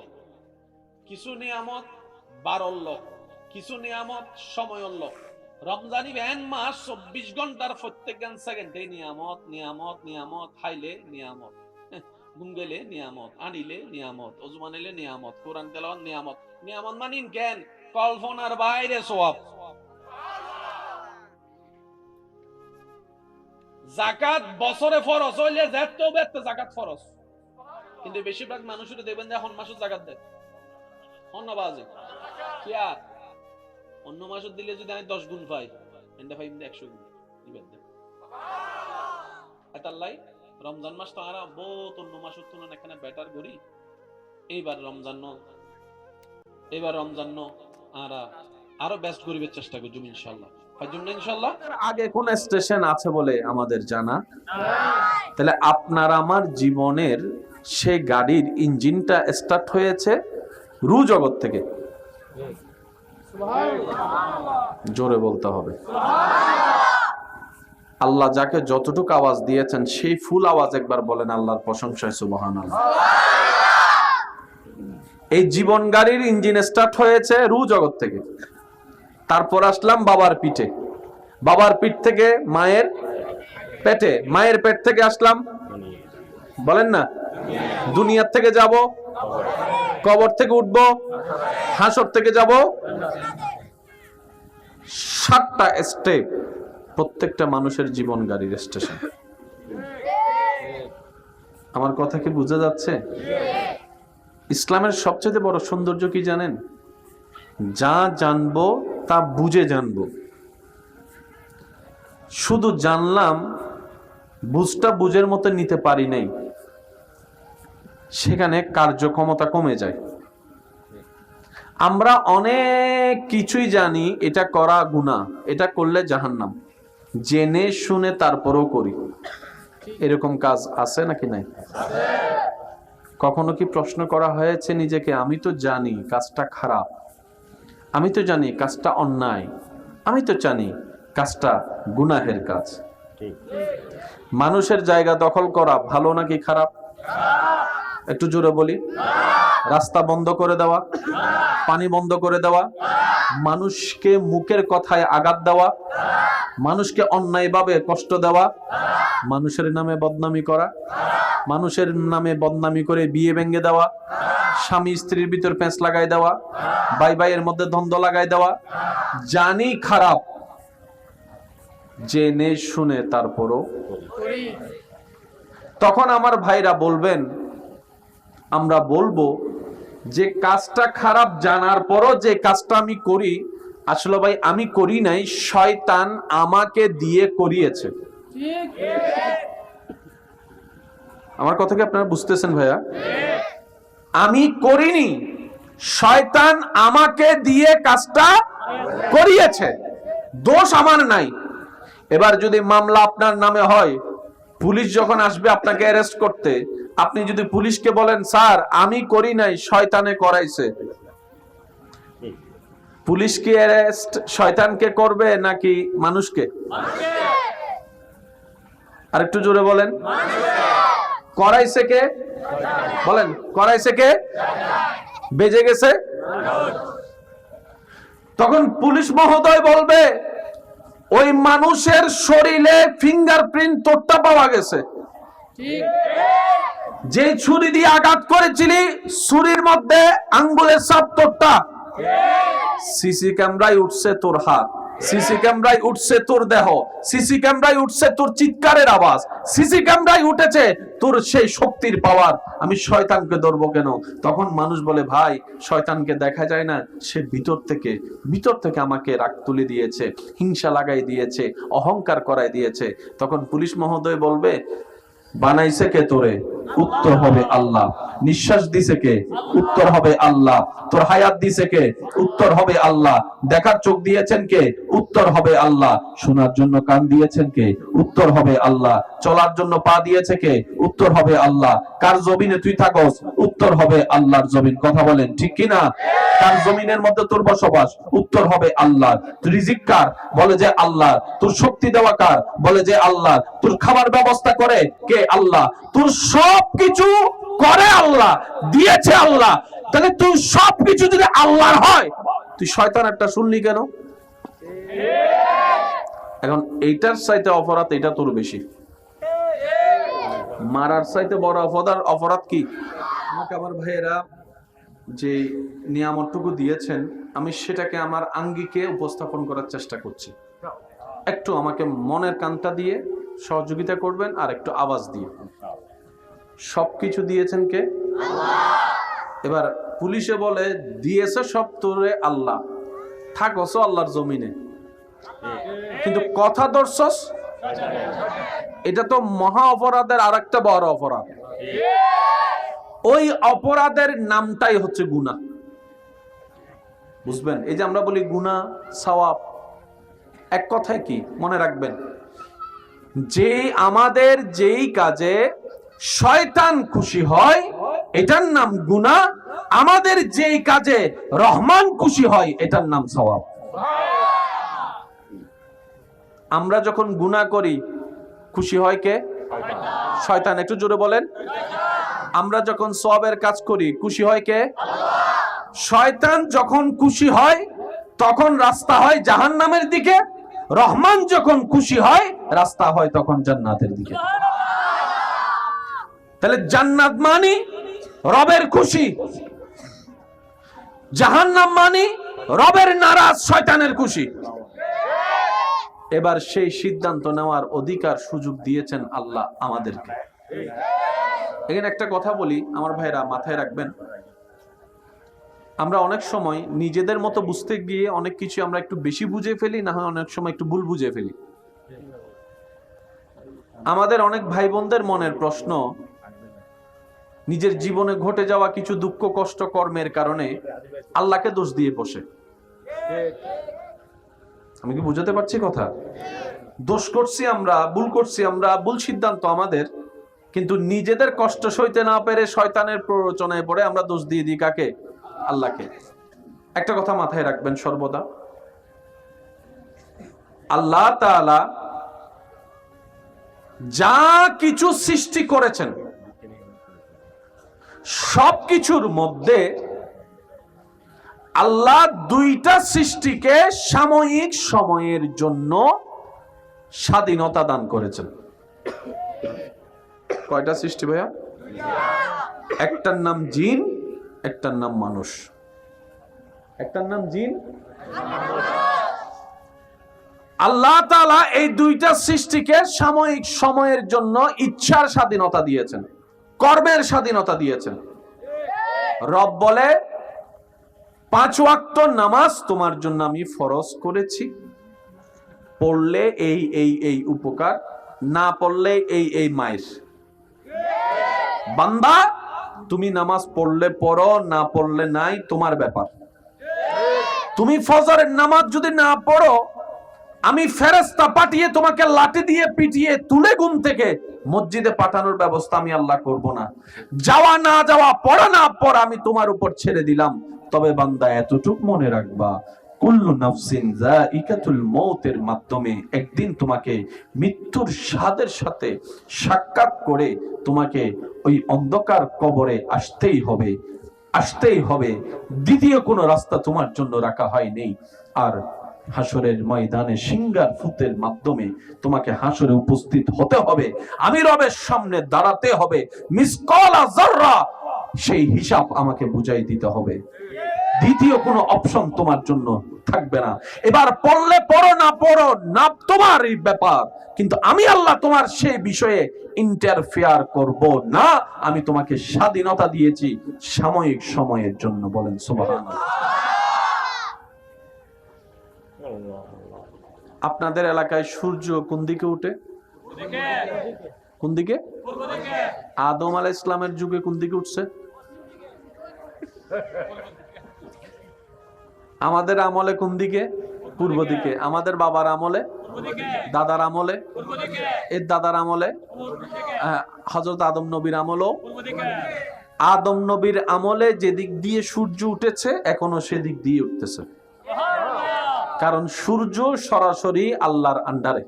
কিছু নিয়ামত বাড়ল, কিছু নিয়ামত সময় হল। রমজানি ব্যান মাস 24 ঘন্টার প্রত্যেক সেকেন্ডে নিয়ামত নিয়ামত নিয়ামত, খাইলে নিয়ামত, ঘুম গেলে নিয়ামত, আনিলে নিয়ামত, ওজমান এলে নিয়ামত, কোরআন তেলাওয়াত নিয়ামত। নিয়ামত মানিন কেন কল্পনার বাইরে সওয়াব। যাকাত বছরে ফরজ হইলে যেতেও বেতে যাকাত ফরজ, কিন্তু বেশিরভাগ মানুষের দেখবেন যে এখন মাসের জাকাত দেয় বাজে কি আর অন্য মাসের দিলে যদি আমি 10 গুণ পাই এন্ডা পাই 100 গুণ দিবেন দেন আল্লাহ। রমজান মাস তো আর বহুত অন্য মাসের তুলনায় এখানে বেটার করি। এইবার রমজান আরো বেস্ট করিবার চেষ্টা করব ইনশাআল্লাহ। ফাজুন ইনশাআল্লাহ। আগে কোন স্টেশন আছে বলে আমাদের জানা, তাহলে আপনার আমার জীবনের সেই গাড়ির ইঞ্জিনটা স্টার্ট হয়েছে রু জগৎ থেকে। জোরে বলতে হবে। আল্লাহ যাকে যতটুকু আওয়াজ দিয়েছেন সেই ফুল আওয়াজ একবার বলেন আল্লাহর প্রশংসায় সুবহানাল্লাহ। এই জীবন গাড়ির ইঞ্জিন স্টার্ট হয়েছে রু জগৎ থেকে। তারপর আসলাম বাবার পিঠে, বাবার পিঠ থেকে মায়ের পেটে, মায়ের পেট থেকে আসলাম বলেন না দুনিয়ার থেকে যাব, কবর থেকে উঠব, হাসর থেকে যাব। 7টা স্টেপ প্রত্যেকটা মানুষের জীবন গাড়ির স্টেশন। আমার কথা কি বোঝা যাচ্ছে? ইসলামের সবচেয়ে বড় সৌন্দর্য কি জানেন? যা জানবো তা বুঝে জানবো। শুধু জানলাম, বুঝটা বুঝের মতো নিতে পারি নাই, সেখানে কার্যক্ষমতা কমে যায়। আমরা অনেক কিছুই জানি, এটা করা গুনাহ, এটা করলে জাহান্নাম, জেনে শুনে তারপরেও করি। এরকম কাজ আছে নাকি নাই? কখনো কি প্রশ্ন করা হয়েছে নিজেকে, আমি তো জানি কাজটা খারাপ, আমি তো জানি কাজটা অন্যায়, আমি তো জানি কাজটা গুনাহের কাজ। মানুষের জায়গা দখল করা ভালো নাকি খারাপ? একটু জোরে বলি। রাস্তা বন্ধ করে দেওয়া, পানি বন্ধ করে দেওয়া, মানুষকে মুখের কথায় আঘাত দেওয়া, মানুষকে অন্যায়ভাবে কষ্ট দেওয়া, মানুষের নামে বদনামি করা, মানুষের নামে বদনামি করে বিয়ে ভেঙে দেওয়া, স্বামী স্ত্রীর ভিতর পেঁচ লাগাই দেওয়া, ভাই ভাইয়ের মধ্যে দ্বন্দ্ব লাগাই দেওয়া, জানি খারাপ, জেনে শুনে তারপরও। তখন আমার ভাইরা বলবেন, আমরা বলবো যে কাজটা খারাপ জানার পরও যে কাজটা আমি করি, আসলে ভাই আমি করি নাই, শয়তান আমাকে দিয়ে করিয়েছে। আমার কথা কি আপনারা বুঝতেছেন ভাইয়া? আমি করিনি, শয়তান আমাকে দিয়ে কাজটা করিয়েছে, দোষ আমার নাই। এবার যদি মামলা আপনার নামে হয়, পুলিশ যখন আসবে আপনাকে অ্যারেস্ট করতে, আপনি যদি পুলিশকে বলেন স্যার আমি করি নাই, শয়তানে করাইছে, পুলিশ কি অ্যারেস্ট শয়তানকে করবে নাকি মানুষকে? আরেকটু জোরে বলেন। করাইছে কে? বলেন করাইছে কে? বেজে গেছে। তখন পুলিশ মহোদয় বলবে ওই মানুষের শরীরে ফিঙ্গারপ্রিন্ট তোরটা পাওয়া গেছে, যে ছুরি দিয়ে আঘাত করেছিলি ছুরির মধ্যে আঙ্গুলের ছাপ তোরটা, সিসি ক্যামেরায় উঠছে তোর হাত, সিসি ক্যামেরায় উঠছে তোর দেহ, সিসি ক্যামেরায় উঠছে তোর চিৎকারের আওয়াজ, সিসি ক্যামেরায় উঠেছে তোর সেই শক্তির পাওয়ার। আমি শয়তানকে ধরবো কেন? তখন মানুষ বলে ভাই শয়তানকে দেখা যায় না, সে ভিতর থেকে আমাকে রাগ তুলে দিয়েছে, হিংসা লাগাই দিয়েছে, অহংকার করাই দিয়েছে। তখন পুলিশ মহোদয় বলবে বানাইছে কে তোরে? উত্তর হবে আল্লাহ। নিঃশ্বাস দিছে কে? উত্তর হবে আল্লাহ। তোর হায়াত দিছে কে? উত্তর হবে আল্লাহ। দেখার চোখ দিয়েছেন কে? উত্তর হবে আল্লাহ। শোনার জন্য কান দিয়েছেন কে? উত্তর হবে আল্লাহ। চলার জন্য পা দিয়েছে কে? উত্তর হবে আল্লাহ। কার জমিনে তুই থাকস? উত্তর হবে আল্লাহর জমিন। কথা বলেন ঠিক কিনা? কার জমিনের মধ্যে তোর বসবাস? উত্তর হবে আল্লাহ। রিজিক কার? বলে যে আল্লাহ। তোর শক্তি দেওয়া কার? বলে যে আল্লাহ। তোর খাবার ব্যবস্থা করে কে? আল্লাহ। তোর সবকিছু করে আল্লাহ, দিয়েছে আল্লাহ। তাহলে তুই সবকিছু যদি আল্লাহর হয়, তুই শয়তানেরটা শুনলি কেন? এখন এইটার চাইতে অপরাধ এটা তোর বেশি। মারার চাইতে বড় অপরাধ কি? আমাকে আমার ভাইয়েরা যে নিয়ামতটুকু দিয়েছেন, আমি সেটাকে আমার আঙ্গিকে উপস্থাপন করার চেষ্টা করছি। একটু আমাকে মনের কানটা দিয়ে সহযোগিতা করবেন, আর একটু আওয়াজ দিয়ে। সবকিছু দিয়েছেন কে? এবার পুলিশে বলে দিয়েছে সব তোরে আল্লাহ, থাকস আল্লাহর জমিনে, কিন্তু কথা ধরছস, এটা তো মহা অপরাধের আর একটা বড় অপরাধ। ওই অপরাধের নামটাই হচ্ছে গুনাহ। বুঝবেন? এই যে আমরা বলি গুনাহ সওয়াব, এক কথায় কি মনে রাখবেন, যে আমাদের যেই কাজে শয়তান খুশি হয় এটার নাম গুনাহ, আমাদের যেই কাজে রহমান খুশি হয় এটার নাম সওয়াব। আমরা যখন গুনাহ করি খুশি হয় কে? শয়তান। একটু জোরে বলেন। আমরা যখন সওয়াবের কাজ করি খুশি হয় কে? শয়তান যখন খুশি হয় তখন রাস্তা হয় জাহান্নামের দিকে, রহমান যখন খুশি হয় রাস্তা হয় তখন জান্নাতের দিকে। তাহলে জান্নাত মানি রবের খুশি, জাহান্নাম মানি রবের নারাজ, শয়তানের খুশি। এবার সেই সিদ্ধান্ত নেওয়ার অধিকার সুযোগ দিয়েছেন আল্লাহ আমাদেরকে। এখানে একটা কথা বলি আমার ভাইরা, মাথায় রাখবেন, আমরা অনেক সময় নিজেদের মতো বুঝতে গিয়ে অনেক কিছু আমরা একটু বেশি বুঝে ফেলি, না হয় অনেক সময় একটু ভুল বুঝে ফেলি। আমাদের অনেক ভাই বোনদের মনের প্রশ্ন, নিজের জীবনে ঘটে যাওয়া কিছু দুঃখ কষ্ট কর্মের কারণে আল্লাহকে দোষ দিয়ে বসে। আমি কি বুঝাতে পারছি কথা? দোষ করছি আমরা, ভুল করছি আমরা, ভুল সিদ্ধান্ত আমাদের, কিন্তু নিজেদের কষ্ট সইতে না পেরে শয়তানের প্ররোচনায় পড়ে আমরা দোষ দিয়ে দিই কাকে? আল্লাহকে। একটা কথা মাথায় রাখবেন সর্বদা, আল্লাহ তাআলা যা কিছু সৃষ্টি করেছেন সবকিছুর মধ্যে আল্লাহ দুইটা সৃষ্টিকে সাময়িক সময়ের জন্য স্বাধীনতা দান করেছেন। কয়টা সৃষ্টি ভাইয়া? একটার নাম জিন, একটার নাম মানুষ। একটার নাম জিন। আল্লাহ তাআলা এই দুইটা সৃষ্টিকে সাময়িক সময়ের জন্য ইচ্ছার স্বাধীনতা দিয়েছেন, কর্মের স্বাধীনতা দিয়েছেন। রব বলে 5 ওয়াক্ত নামাজ তোমার জন্য আমি ফরজ করেছি, পড়লে এই এই এই উপকার, না পড়লে এই এই মাইর। বান্দা তুমি নামাজ পড়লে পড়ো, না পড়লে নাই, তোমার ব্যাপার। তুমি ফজরের নামাজ যদি না পড়ো, আমি ফেরেশতা পাঠিয়ে তোমাকে লাঠি দিয়ে পিটিয়ে তুলে ঘুম থেকে মসজিদে পাঠানোর ব্যবস্থা আমি আল্লাহ করব না। যাওয়া না যাওয়া, পড়া না পড়া আমি তোমার উপর ছেড়ে দিলাম। তবে বান্দা এতটুক মনে রাখবা, কুল্লু নাফসিন যায়িকাতুল মউতের মাধ্যমে একদিন তোমাকে মৃত্যুর স্বাদের সাথে সাক্ষাৎ করে তোমাকে ওই অন্ধকার কবরে আসতেই হবে, আসতেই হবে। দ্বিতীয় কোনো রাস্তা তোমার জন্য রাখা হয়নি। আর হাসরের ময়দানে সিংহার ফুতের মাধ্যমে তোমাকে হাসরে উপস্থিত হতে হবে, আমি রবের সামনে দাঁড়াতে হবে, মিসকালা যাররা সেই হিসাব আমাকে বুঝাই দিতে হবে। দ্বিতীয় কোনো অপশন তোমার জন্য থাকবে না। এবার পড়লে পড়ো, না পড়ো না তোমার এই ব্যাপার, কিন্তু আমি আল্লাহ তোমার সেই বিষয়ে ইন্টারফেয়ার করব না। আমি তোমাকে স্বাধীনতা দিয়েছি সাময়িক সময়ের জন্য। বলেন সুবহানাল্লাহ। আপনাদের এলাকায় সূর্য কোন দিকে ওঠে? কোন দিকে? আদম আলাইহিস সালামের যুগে কোন দিকে উঠছে? আমাদের আমলে কোন দিকে? পূর্ব দিকে। আমাদের বাবার আমলে, দাদার আমলে, এর দাদার আমলে, হযরত আদম নবীর আমলও। আদম নবীর আমলে যেদিক দিয়ে সূর্য উঠেছে এখনো সেদিক দিয়ে উঠতেছে, কারণ সূর্য সরাসরি আল্লাহর আন্ডারে।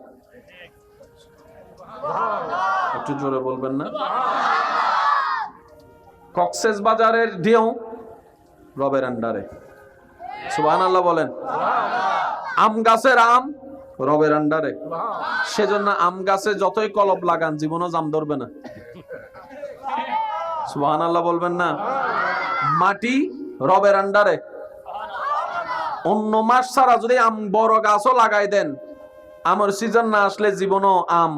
একটু জোরে বলবেন না? কক্সেস বাজারের ঢেউ রবের আন্ডারে। সুবহানাল্লাহ বলেন। আম গাছের আম রবের আন্ডারে। সেজন্য আম গাছে যতই কলব লাগান জীবনও জাম ধরবে না। সুবহানাল্লাহ বলবেন না? মাটি রবের আন্ডারে। অন্য মাস ছাড়া যদি আম বড় গাছও লাগাই দেন, আমের সিজন না আসলে জীবনও আম।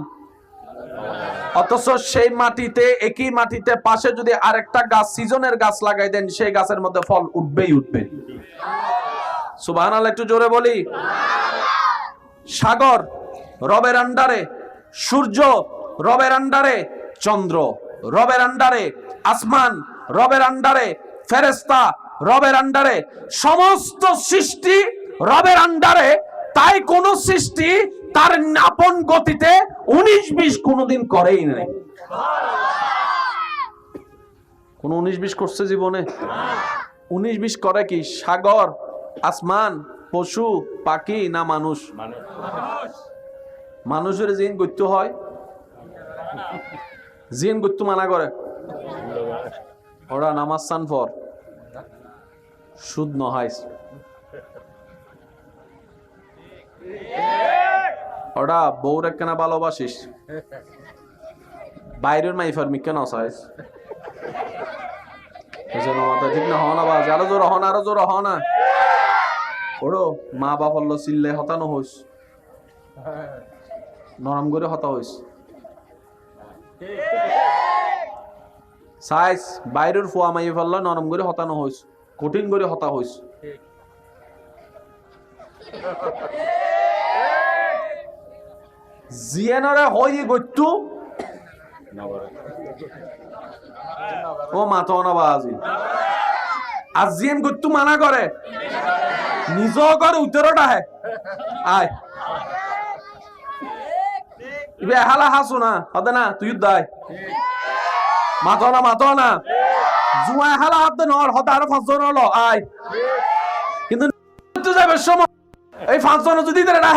অথচ সেই মাটিতে, একই মাটিতে পাশে যদি আরেকটা গাছ, সিজনের গাছ লাগাই দেন, সেই গাছের মধ্যে ফল উঠবেই উঠবে। সুবহানাল্লাহ একটু জোরে বলি। সাগর রবের আন্ডারে, সূর্য রবের আন্ডারে, চন্দ্র রবের আন্ডারে, আসমান রবের আন্ডারে, ফেরেশতা রবের আন্ডারে, সমস্ত সৃষ্টি রবের আন্ডারে। তাই কোন সৃষ্টি তার আপন গতিতে 19-20 কোনদিন করেই নাই। কোন 19-20 করছে জীবনে? 19-20 করে কি? সাগর, আসমান, পশু পাখি না মানুষ? মানুষের জিন গত্য হয়, জিন গত্য মানা করে। ওরা নামাজ সান ফর সুদ নহাইস, ওরা বউরে কেনা ভালোবাসিস, বাইরের মাইফার মিকে নসাইস। ঠিক না? হনা বাজ আরো জোর হন, আরো জোর হনা। ওড়ো মা বাপ হল্লো চিল্লে হতানো হইস, নরম করে হতা হইস। সাইজ বাইরের ফুয়া মাই ফেললো নরম করে হতানো হইস, কঠিন করে হতা হইস। জিয়ানরে হই গইতু ও মাথা না বাজি। আর জিয়ান গইতু মানা করে, নিজ করে উত্তরটা হে আয় ইবে হালা হাসু না হবে না, তুই দাই মাথা না জুয়া হালা হাত নর হতে আরো 5 জন হলো আয়। কিন্তু যাবে সময় এই 5 জন যদি